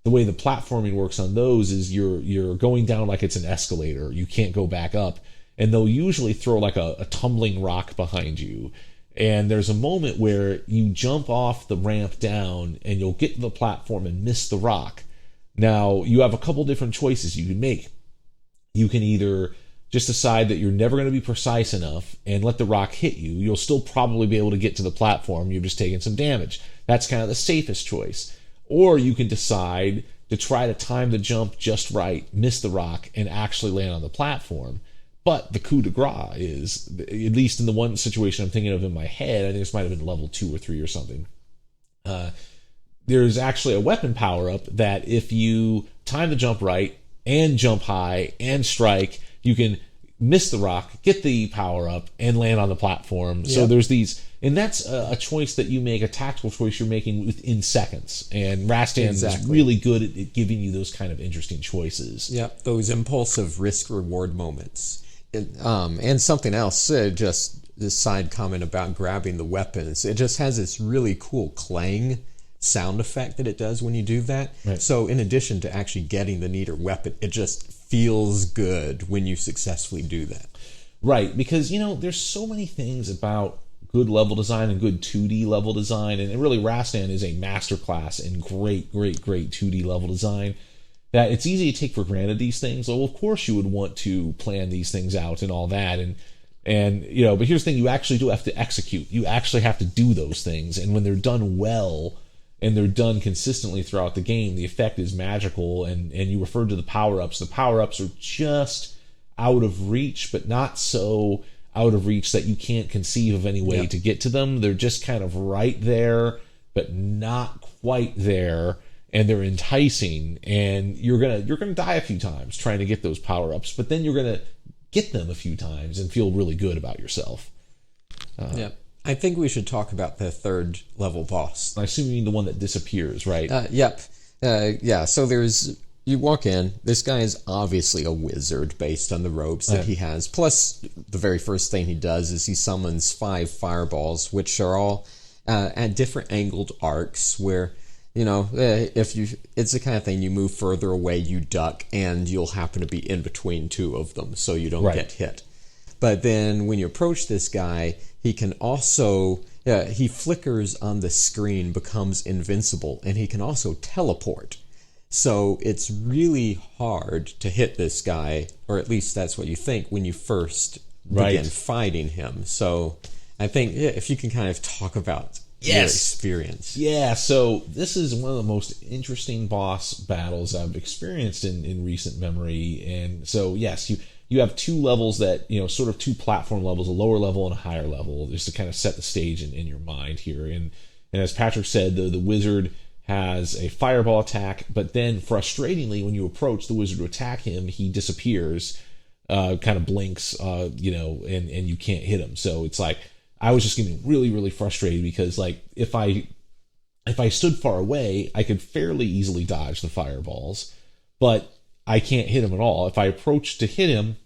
the way the platforming works on those is you're going down like it's an escalator. You can't go back up, and they'll usually throw like a tumbling rock behind you. And there's a moment where you jump off the ramp down and you'll get to the platform and miss the rock. Now, you have a couple different choices you can make. You can either just decide that you're never going to be precise enough and let the rock hit you. You'll still probably be able to get to the platform. You've just taken some damage. That's kind of the safest choice. Or you can decide to try to time the jump just right, miss the rock, and actually land on the platform. But the coup de grace is, at least in the one situation I'm thinking of in my head, I think this might have been level 2 or 3 or something. There's actually a weapon power-up that if you time the jump right and jump high and strike, you can miss the rock, get the power-up, and land on the platform. So there's these, and that's a choice that you make, a tactical choice you're making within seconds. And Rastan is really good at giving you those kind of interesting choices. Yep, those impulsive risk-reward moments. And something else, just this side comment about grabbing the weapons. It just has this really cool clang sound effect that it does when you do that. Right. So in addition to actually getting the neater weapon, it just feels good when you successfully do that. Right, because, there's so many things about good level design and good 2D level design, and really Rastan is a masterclass in great 2D level design, that it's easy to take for granted these things. Well, of course you would want to plan these things out and all that, and but here's the thing, you actually do have to execute. You actually have to do those things, and when they're done well and they're done consistently throughout the game, the effect is magical. And you referred to the power-ups. The power-ups are just out of reach, but not so out of reach that you can't conceive of any way to get to them. They're just kind of right there, but not quite there. And they're enticing, and you're gonna die a few times trying to get those power-ups, but then you're gonna get them a few times and feel really good about yourself. I think we should talk about the third level boss. I assume you mean the one that disappears, right? Yep. So you walk in. This guy is obviously a wizard based on the robes that he has. Plus, the very first thing he does is he summons 5 fireballs, which are all at different angled arcs where, it's the kind of thing you move further away, you duck, and you'll happen to be in between two of them so you don't get hit. But then when you approach this guy, he can also, he flickers on the screen, becomes invincible, and he can also teleport. So it's really hard to hit this guy, or at least that's what you think when you first begin fighting him. So I think if you can kind of talk about your experience. Yeah, so this is one of the most interesting boss battles I've experienced in recent memory. And so, yes, you have two levels that, sort of two platform levels, a lower level and a higher level, just to kind of set the stage in your mind here. And as Patrick said, the wizard has a fireball attack, but then frustratingly, when you approach the wizard to attack him, he disappears, kind of blinks, and you can't hit him. So it's like, I was just getting really, really frustrated because, like, if I stood far away, I could fairly easily dodge the fireballs, but I can't hit him at all. If I approach to hit him,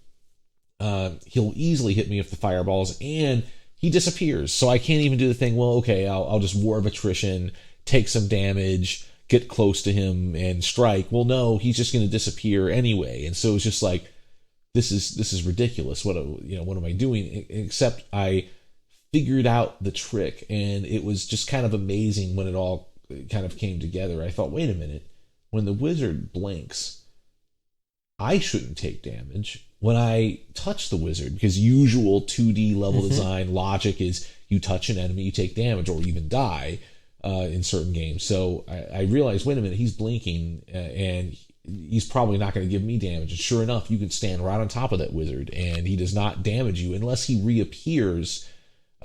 he'll easily hit me with the fireballs, and he disappears. So I can't even do the thing, well, okay, I'll just War of Attrition, take some damage, get close to him, and strike. Well, no, he's just going to disappear anyway. And so it's just like, this is ridiculous. What am I doing? Except I figured out the trick, and it was just kind of amazing when it all kind of came together. I thought, wait a minute, when the wizard blinks, I shouldn't take damage when I touch the wizard, because usual 2D level design logic is you touch an enemy, you take damage, or even die in certain games. So I realized, wait a minute, he's blinking, and he's probably not going to give me damage. And sure enough, you can stand right on top of that wizard, and he does not damage you unless he reappears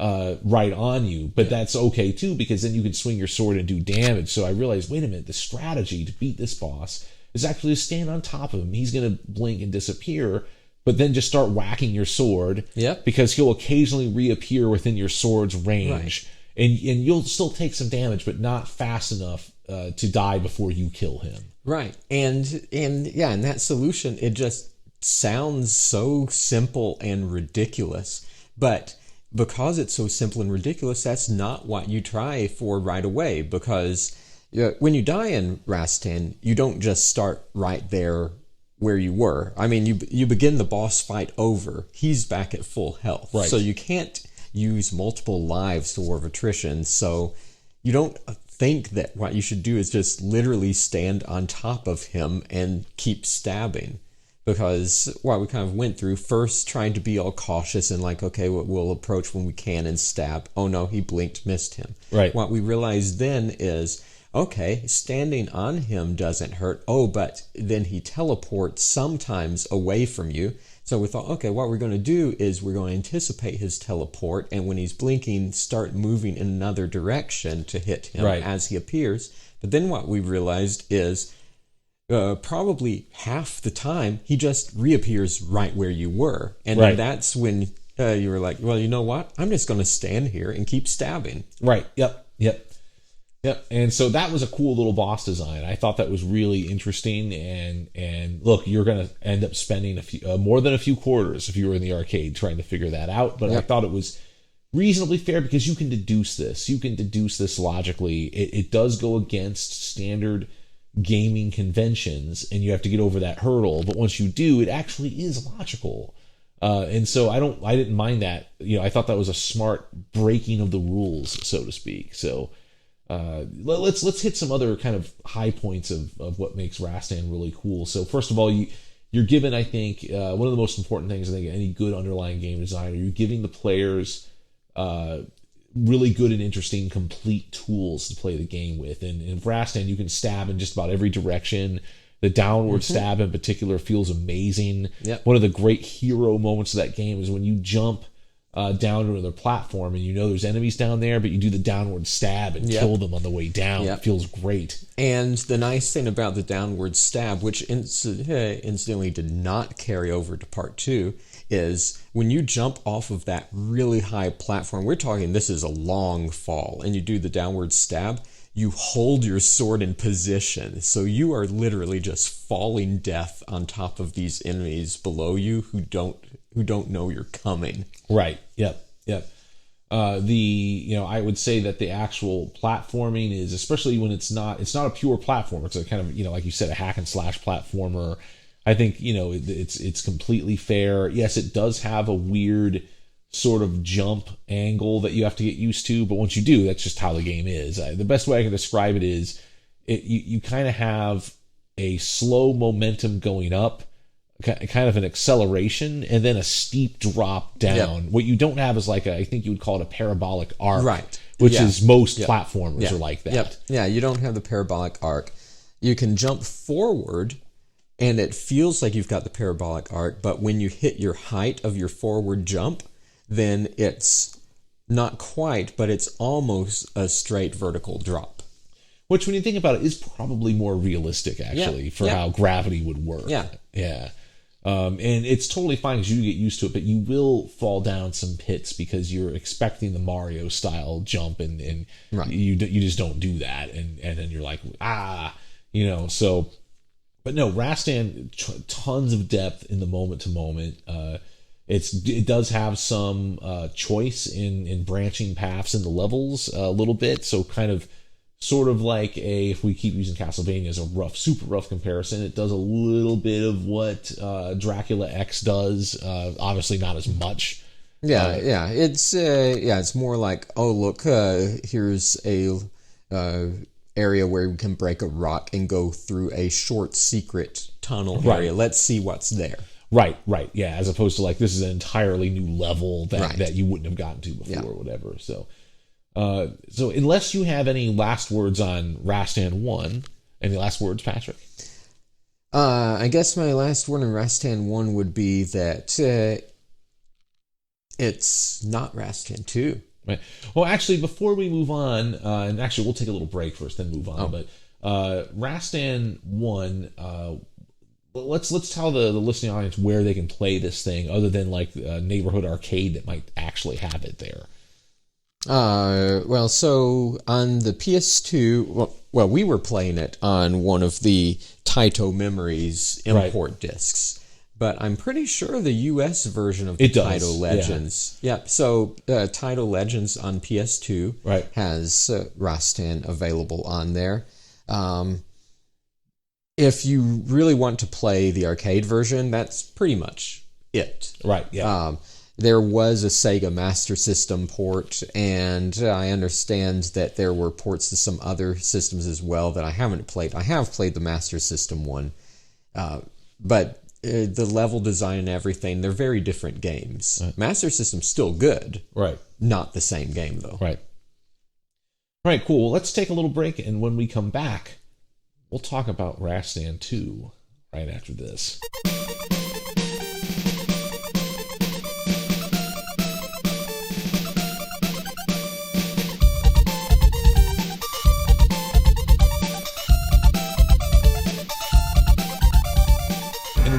right on you. But that's okay too, because then you can swing your sword and do damage. So I realized, wait a minute, the strategy to beat this boss is actually to stand on top of him. He's going to blink and disappear, but then just start whacking your sword, because he'll occasionally reappear within your sword's range, and you'll still take some damage, but not fast enough to die before you kill him. Right. And that solution, it just sounds so simple and ridiculous, but because it's so simple and ridiculous, that's not what you try for right away, because when you die in Rastan, you don't just start right there where you were. I mean, you begin the boss fight over. He's back at full health. Right. So you can't use multiple lives to War of Attrition. So you don't think that what you should do is just literally stand on top of him and keep stabbing. Because what we kind of went through, first trying to be all cautious and like, okay, we'll approach when we can and stab. Oh no, he blinked, missed him. Right. What we realized then is, okay, standing on him doesn't hurt. Oh, but then he teleports sometimes away from you. So we thought, okay, what we're going to do is we're going to anticipate his teleport, and when he's blinking, start moving in another direction to hit him as he appears. But then what we realized is probably half the time he just reappears right where you were. And that's when you were like, well, you know what? I'm just going to stand here and keep stabbing. Right. Yep. And so that was a cool little boss design. I thought that was really interesting. And look, you're going to end up spending more than a few quarters if you were in the arcade trying to figure that out. But I thought it was reasonably fair because you can deduce this. You can deduce this logically. It does go against standard gaming conventions, and you have to get over that hurdle. But once you do, it actually is logical. And so I didn't mind that. I thought that was a smart breaking of the rules, so to speak. So let's hit some other kind of high points of what makes Rastan really cool. So first of all, you're given, I think, one of the most important things, I think, any good underlying game designer, you're giving the players really good and interesting complete tools to play the game with. And in Rastan, you can stab in just about every direction. The downward stab in particular feels amazing. One of the great hero moments of that game is when you jump down to another platform and there's enemies down there, but you do the downward stab and kill them on the way down. It feels great. And the nice thing about the downward stab, which incidentally did not carry over to part 2, is when you jump off of that really high platform, we're talking this is a long fall, and you do the downward stab, you hold your sword in position. So you are literally just falling death on top of these enemies below you who don't know you're coming. Right. Yep. I would say that the actual platforming is, especially when it's not a pure platform. It's a kind of, like you said, a hack and slash platformer. I think, it's completely fair. Yes, it does have a weird sort of jump angle that you have to get used to, but once you do, that's just how the game is. The best way I can describe it is you kind of have a slow momentum going up, kind of an acceleration, and then a steep drop down. Yep. What you don't have is I think you would call it a parabolic arc, right? Which is most platformers are like that. Yep. Yeah, you don't have the parabolic arc. You can jump forward, and it feels like you've got the parabolic arc, but when you hit your height of your forward jump, then it's not quite, but it's almost a straight vertical drop. Which, when you think about it, is probably more realistic, actually, for how gravity would work. Yeah. And it's totally fine because you get used to it, but you will fall down some pits because you're expecting the Mario style jump, and right. you just don't do that, and then you're like, so. But no, Rastan, tons of depth in the moment to moment. It does have some choice in branching paths in the levels a little bit, so sort of like if we keep using Castlevania as a super rough comparison, it does a little bit of what Dracula X does. Obviously, not as much. It's more like, oh look, here's a area where we can break a rock and go through a short secret tunnel area. Let's see what's there. Right. Yeah, as opposed to this is an entirely new level that you wouldn't have gotten to before or whatever. So unless you have any last words on Rastan 1, any last words, Patrick? I guess my last word on Rastan 1 would be that it's not Rastan 2. Right. Well, actually, before we move on, and actually we'll take a little break first, then move on. But Rastan 1, let's tell the listening audience where they can play this thing, other than a neighborhood arcade that might actually have it there. So on the PS2, we were playing it on one of the Taito Memories import discs. But I'm pretty sure the US version of the Taito Legends. Yeah. So Taito Legends on PS2 has Rastan available on there. If you really want to play the arcade version, that's pretty much it. Right, yeah. There was a Sega Master System port, and I understand that there were ports to some other systems as well that I haven't played. I have played the Master System one, but the level design and everything, they're very different games. Right. Master System's still good. Right. Not the same game, though. Right. All right, cool. Well, let's take a little break, and when we come back, we'll talk about Rastan 2 right after this.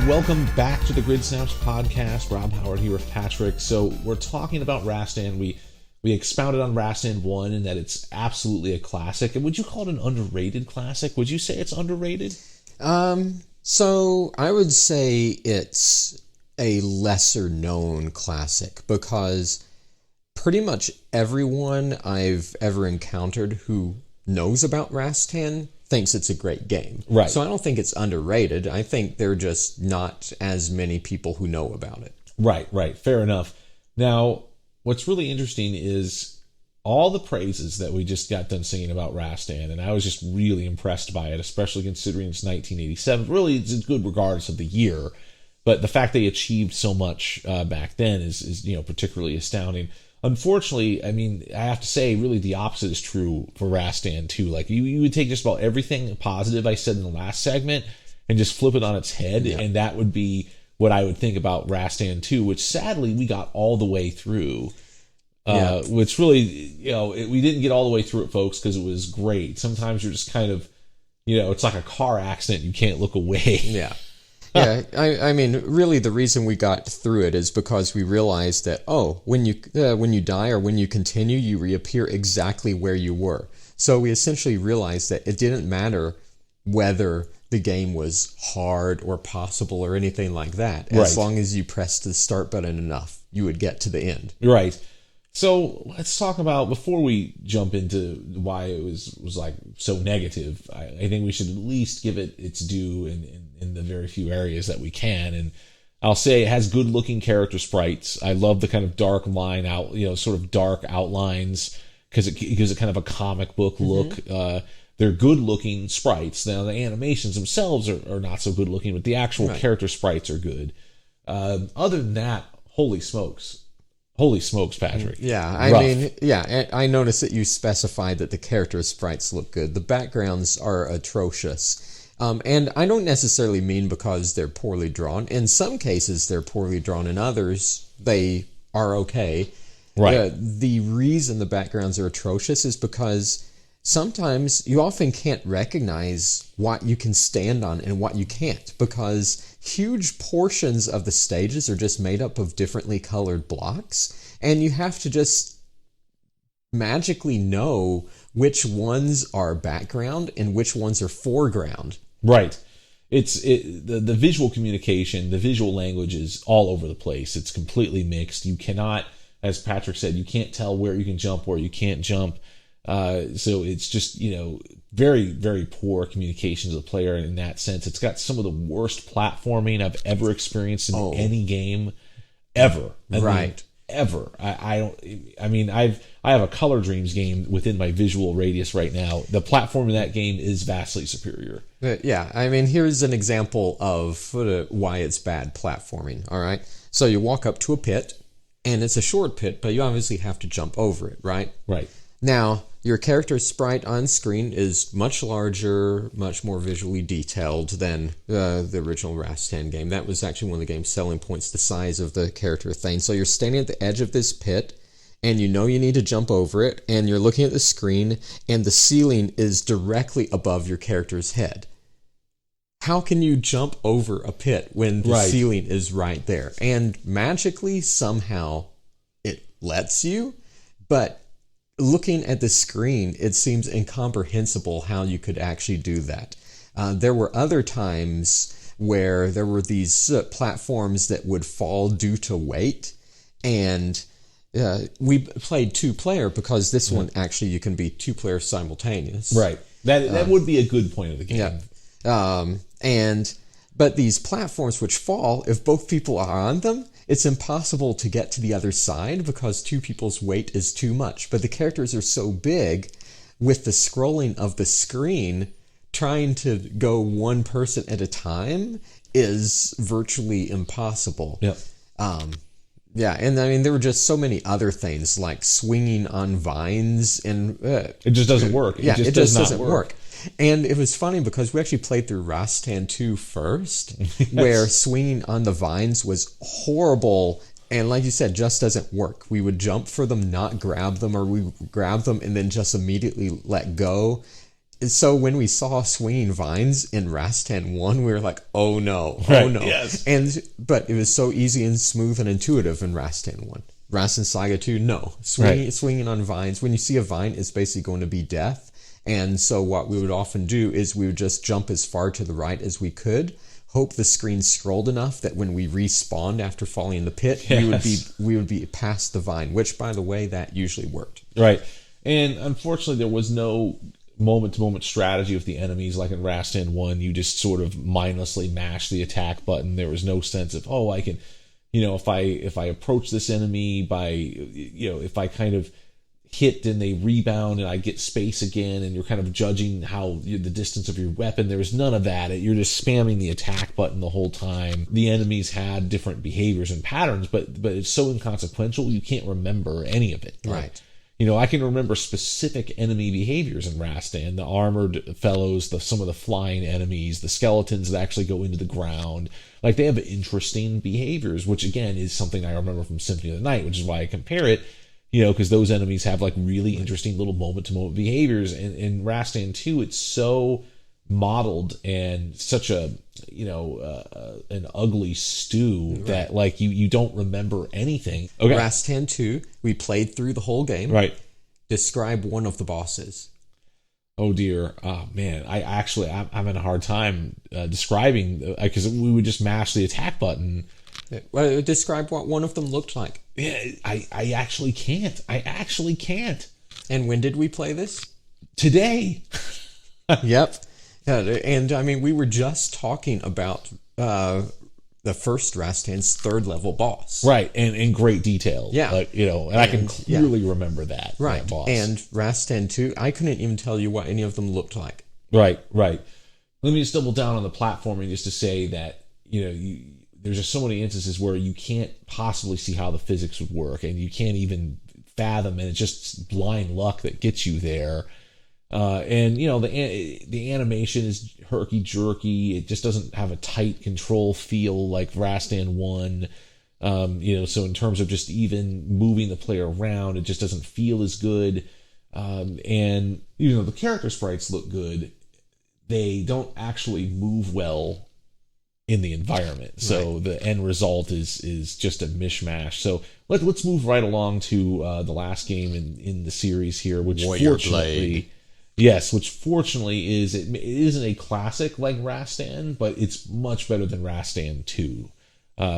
Welcome back to the Grid Snaps podcast. Rob Howard here with Patrick. So we're talking about Rastan. We expounded on Rastan 1 and that it's absolutely a classic. And would you call it an underrated classic? Would you say it's underrated? So I would say it's a lesser known classic because pretty much everyone I've ever encountered who knows about Rastan thinks it's a great game. Right. So I don't think it's underrated. I think there are just not as many people who know about it. Right. Fair enough. Now, what's really interesting is all the praises that we just got done singing about Rastan, and I was just really impressed by it, especially considering it's 1987. Really, it's good regardless of the year, but the fact they achieved so much back then is particularly astounding. Unfortunately, I mean, I have to say, really, the opposite is true for Rastan 2. You would take just about everything positive I said in the last segment and just flip it on its head, and that would be what I would think about Rastan 2, which sadly we got all the way through. Which really, we didn't get all the way through it, folks, because it was great. Sometimes you're just kind of, it's like a car accident. You can't look away. Yeah. Yeah, I mean, really, the reason we got through it is because we realized that, when you die or when you continue, you reappear exactly where you were. So we essentially realized that it didn't matter whether the game was hard or possible or anything like that. As long as you pressed the start button enough, you would get to the end. Right. So let's talk about, before we jump into why it was like so negative. I think we should at least give it its due in the very few areas that we can. And I'll say it has good looking character sprites. I love the kind of dark line out, sort of dark outlines, because it gives it kind of a comic book look. They're good looking sprites. Now the animations themselves are not so good looking, but the actual character sprites are good. Other than that, holy smokes, Patrick. Yeah, I noticed that you specified that the character sprites look good. The backgrounds are atrocious. And I don't necessarily mean because they're poorly drawn. In some cases, they're poorly drawn. In others, they are okay. Right. The reason the backgrounds are atrocious is because sometimes you often can't recognize what you can stand on and what you can't, because huge portions of the stages are just made up of differently colored blocks, and you have to just magically know which ones are background and which ones are foreground. Right. The visual communication, the visual language is all over the place. It's completely mixed. You cannot, as Patrick said, you can't tell where you can jump, where you can't jump. So it's just, very, very poor communication to the player in that sense. It's got some of the worst platforming I've ever experienced in any game ever. Ever. I have a Color Dreams game within my visual radius right now. The platform in that game is vastly superior. Here's an example of why it's bad platforming. All right. So you walk up to a pit, and it's a short pit, but you obviously have to jump over it, right? Right. Now, your character sprite on screen is much larger, much more visually detailed than the original Rastan game. That was actually one of the game's selling points, the size of the character thing. So you're standing at the edge of this pit, and you know you need to jump over it, and you're looking at the screen, and the ceiling is directly above your character's head. How can you jump over a pit when the ceiling is right there? And magically, somehow, it lets you, but looking at the screen, it seems incomprehensible how you could actually do that. There were other times where there were these platforms that would fall due to weight, and we played two-player because this one actually you can be two-player simultaneous. Right. That would be a good point of the game. Yeah. But these platforms which fall, if both people are on them, it's impossible to get to the other side because two people's weight is too much. But the characters are so big, with the scrolling of the screen, trying to go one person at a time is virtually impossible. Yep. And there were just so many other things like swinging on vines, and it just doesn't work. It just doesn't work. And it was funny because we actually played through Rastan 2 first, where swinging on the vines was horrible, and like you said, just doesn't work. We would jump for them, not grab them, or we would grab them and then just immediately let go. And so when we saw swinging vines in Rastan 1, we were like, oh no. Yes. But it was so easy and smooth and intuitive in Rastan 1. Rastan Saga 2, no. Swinging on vines, when you see a vine, it's basically going to be death. And so what we would often do is we would just jump as far to the right as we could, hope the screen scrolled enough that when we respawned after falling in the pit, we would be past the vine, which, by the way, that usually worked. Right. And unfortunately, there was no moment-to-moment strategy with the enemies like in Rastan 1. You just sort of mindlessly mash the attack button. There was no sense of, I can, if I approach this enemy by, if I kind of hit and they rebound and I get space again, and you're kind of judging the distance of your weapon. There was none of that. You're just spamming the attack button the whole time. The enemies had different behaviors and patterns, but it's so inconsequential you can't remember any of it. Right. I can remember specific enemy behaviors in Rastan, the armored fellows, some of the flying enemies, the skeletons that actually go into the ground. Like, they have interesting behaviors, which again is something I remember from Symphony of the Night, which is why I compare it. Because those enemies have like really interesting little moment-to-moment behaviors. And in Rastan 2, it's so modeled and such an ugly stew that like you don't remember anything. Okay. Rastan 2, we played through the whole game. Right. Describe one of the bosses. Oh dear. Oh man. I'm having a hard time describing, because we would just mash the attack button Well, describe what one of them looked like. Yeah, I actually can't. I actually can't. And when did we play this? Today. Yep. And I mean, we were just talking about the first Rastan's third level boss. Right, and in great detail. Yeah. And I can clearly remember that. Right. That boss. And Rastan 2, I couldn't even tell you what any of them looked like. Right. Let me just double down on the platforming just to say that, there's just so many instances where you can't possibly see how the physics would work, and you can't even fathom, and it's just blind luck that gets you there. And the animation is herky jerky. It just doesn't have a tight control feel like Rastan 1. So in terms of just even moving the player around, it just doesn't feel as good. And even though the character sprites look good, they don't actually move well in the environment. So the end result is just a mishmash. So let's move right along to the last game in the series here, which Warrior fortunately Blade. Yes, which fortunately it isn't a classic like Rastan, but it's much better than Rastan 2.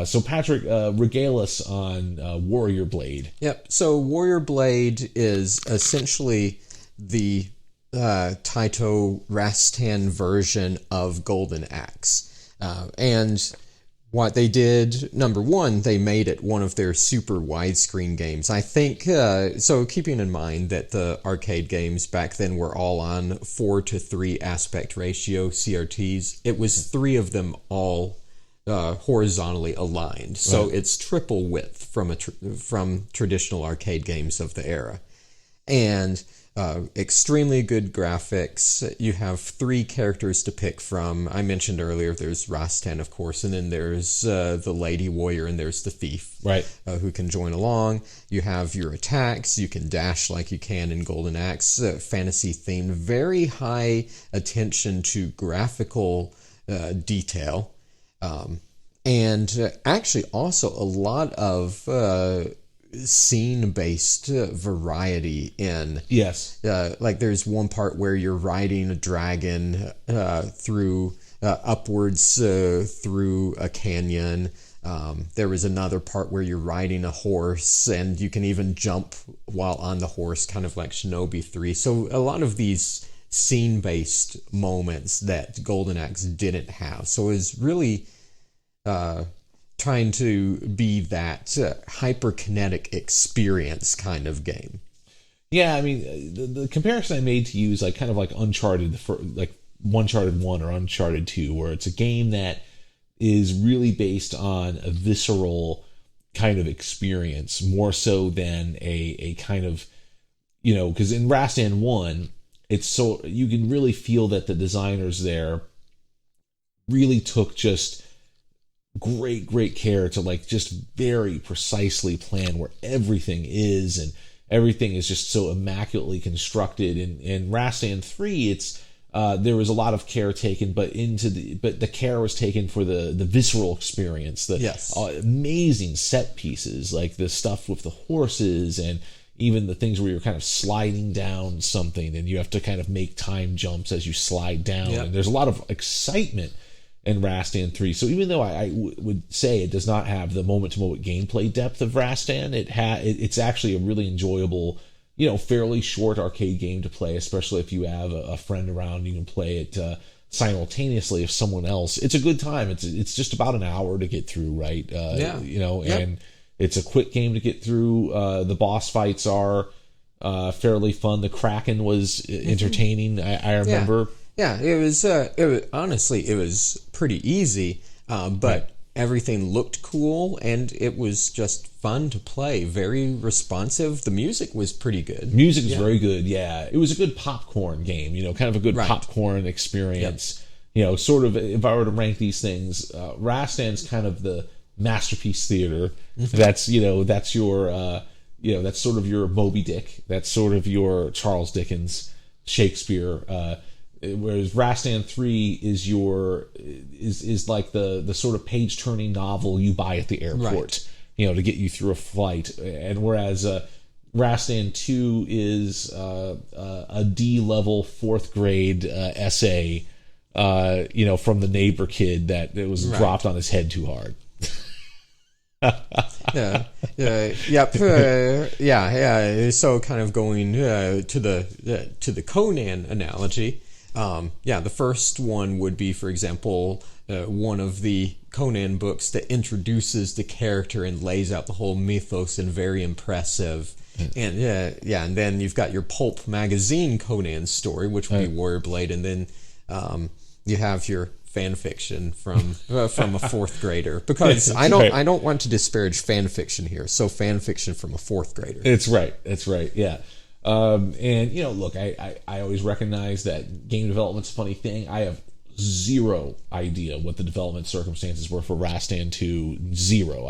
So Patrick, regale us on Warrior Blade. Yep. So Warrior Blade is essentially the Taito Rastan version of Golden Axe. And what they did, number one, they made it one of their super widescreen games. I think, so keeping in mind that the arcade games back then were all on 4:3 aspect ratio CRTs, it was 3 of them all horizontally aligned. So it's triple width from traditional arcade games of the era. And extremely good graphics. You have 3 characters to pick from. I mentioned earlier there's Rastan, of course, and then there's the Lady Warrior, and there's the Thief, who can join along. You have your attacks. You can dash like you can in Golden Axe. Fantasy themed, very high attention to graphical detail, and actually also a lot of scene-based variety in. Yes. Like there's one part where you're riding a dragon through upwards through a canyon. There was another part where you're riding a horse, and you can even jump while on the horse, kind of like Shinobi 3. So a lot of these scene-based moments that Golden Axe didn't have. So it was really trying to be that hyperkinetic experience kind of game. Yeah, I mean, the comparison I made to you is like kind of like Uncharted, like Uncharted 1 or Uncharted 2, where it's a game that is really based on a visceral kind of experience, more so than a kind of, because in Rastan 1, it's so, you can really feel that the designers there really took just great care to like just very precisely plan where everything is, and everything is just so immaculately constructed. In Rastan 3, it's there was a lot of care taken, but the care was taken for the visceral experience, the amazing set pieces, like the stuff with the horses, and even the things where you're kind of sliding down something and you have to kind of make time jumps as you slide down. And there's a lot of excitement in Rastan 3. So even though I would say it does not have the moment-to-moment gameplay depth of Rastan, it's actually a really enjoyable, fairly short arcade game to play, especially if you have a friend around. You can play it simultaneously with someone else. It's a good time. It's just about an hour to get through, right? And it's a quick game to get through. The boss fights are fairly fun. The Kraken was entertaining, I remember. Yeah, it was honestly, it was pretty easy, but everything looked cool, and it was just fun to play. Very responsive. The music was pretty good. Music was very good, yeah. It was a good popcorn game, kind of a good popcorn experience. Sort of, if I were to rank these things, Rastan's kind of the masterpiece theater. That's, that's your, that's sort of your Moby Dick. That's sort of your Charles Dickens, Shakespeare, whereas Rastan 3 is like the sort of page turning novel you buy at the airport, to get you through a flight. And whereas Rastan 2 is a D level 4th grade essay, from the neighbor kid that it was dropped on his head too hard. Yeah, yep, So kind of going to the Conan analogy. The first one would be, for example, one of the Conan books that introduces the character and lays out the whole mythos and very impressive. And and then you've got your pulp magazine Conan story, which would be Warrior Blade, and then you have your fan fiction from a fourth grader, because I don't want to disparage fan fiction here. So fan fiction from a fourth grader. It's right. That's right. Yeah. And look, I always recognize that game development's a funny thing. I have zero idea what the development circumstances were for Rastan 2. Zero.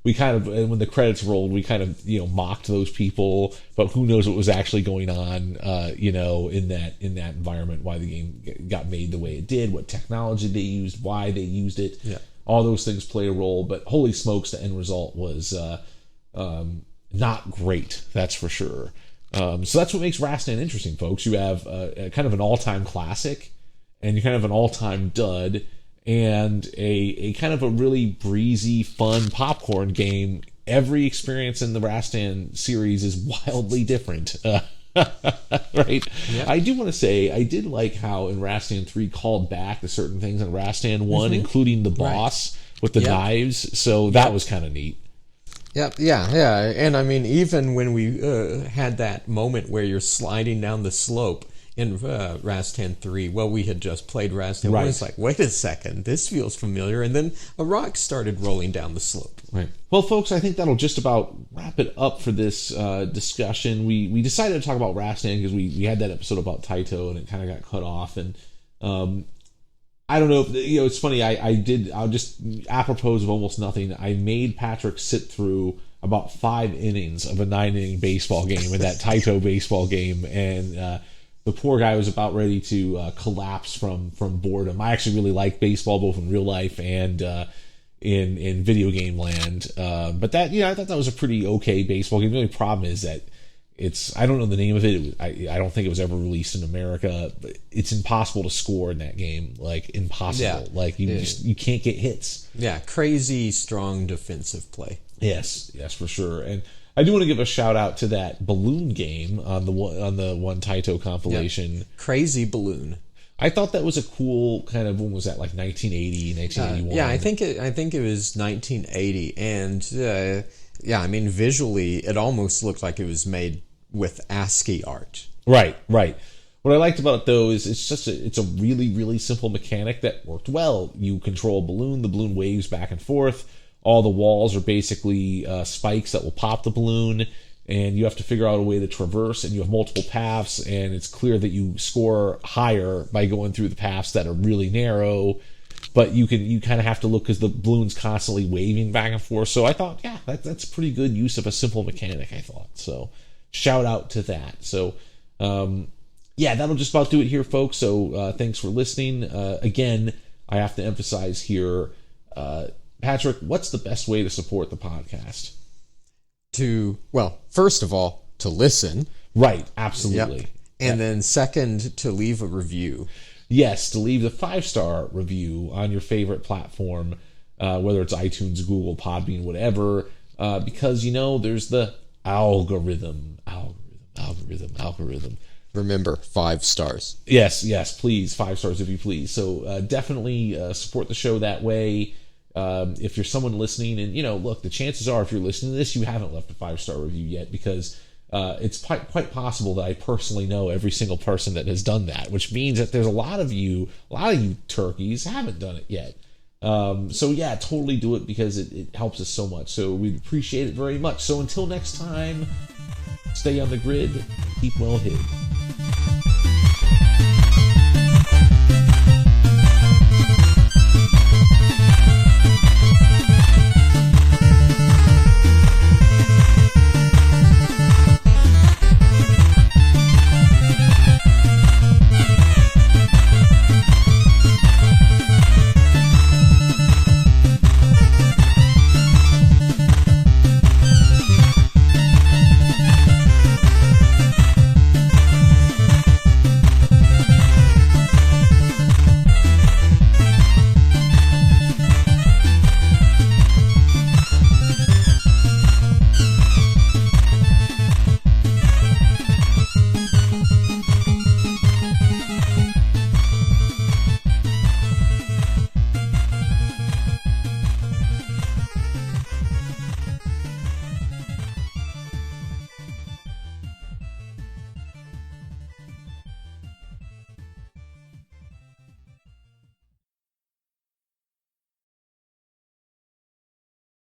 We kind of, when the credits rolled, we kind of mocked those people, but who knows what was actually going on in that environment, why the game got made the way it did, what technology they used, why they used it. Yeah. All those things play a role, but holy smokes, the end result was not great, that's for sure. So that's what makes Rastan interesting, folks. You have kind of an all-time classic, and you kind of an all-time dud, and a kind of a really breezy, fun popcorn game. Every experience in the Rastan series is wildly different. Right? Yeah. I do want to say, I did like how in Rastan 3 called back to certain things in Rastan 1, including the boss with the knives, so that was kind of neat. Yeah. And I mean, even when we had that moment where you're sliding down the slope in Rastan 3, we had just played Rastan 1. It's like, wait a second, this feels familiar. And then a rock started rolling down the slope. Right. Well, folks, I think that'll just about wrap it up for this discussion. We decided to talk about Rastan because we had that episode about Taito, and it kind of got cut off. And I don't know if, it's funny, I'll just, apropos of almost nothing, I made Patrick sit through about 5 innings of a 9-inning baseball game in that Taito baseball game, and the poor guy was about ready to collapse from boredom. I actually really like baseball, both in real life and in video game land. But that, I thought that was a pretty okay baseball game. The only problem is that I don't know the name of it. I don't think it was ever released in America. But it's impossible to score in that game. Like, impossible. Yeah. Like, you can't get hits. Yeah, crazy strong defensive play. Yes, for sure. And I do want to give a shout out to that balloon game on the one Taito compilation. Yep. Crazy Balloon. I thought that was a cool kind of, when was that, like 1980, 1981? I think it was 1980, and I mean, visually it almost looked like it was made with ASCII art. Right. What I liked about it, though, is it's a really, really simple mechanic that worked well. You control a balloon, the balloon waves back and forth. All the walls are basically spikes that will pop the balloon, and you have to figure out a way to traverse, and you have multiple paths, and it's clear that you score higher by going through the paths that are really narrow, but you kind of have to look because the balloon's constantly waving back and forth. So I thought, that's pretty good use of a simple mechanic, I thought. So shout out to that. So that'll just about do it here, folks. So thanks for listening. Again, I have to emphasize here, Patrick, what's the best way to support the podcast? First of all, to listen. Right, absolutely. Yep. And then second, to leave a review. Yes, to leave the 5-star review on your favorite platform, whether it's iTunes, Google, Podbean, whatever, because, there's the algorithm. Remember, 5 stars. Yes, please, 5 stars if you please. So definitely support the show that way. If you're someone listening, and look, the chances are, if you're listening to this, you haven't left a 5-star review yet, because it's quite possible that I personally know every single person that has done that, which means that there's a lot of you turkeys haven't done it yet. So yeah, totally do it, because it helps us so much. So we'd appreciate it very much. So until next time, stay on the grid, keep well hid.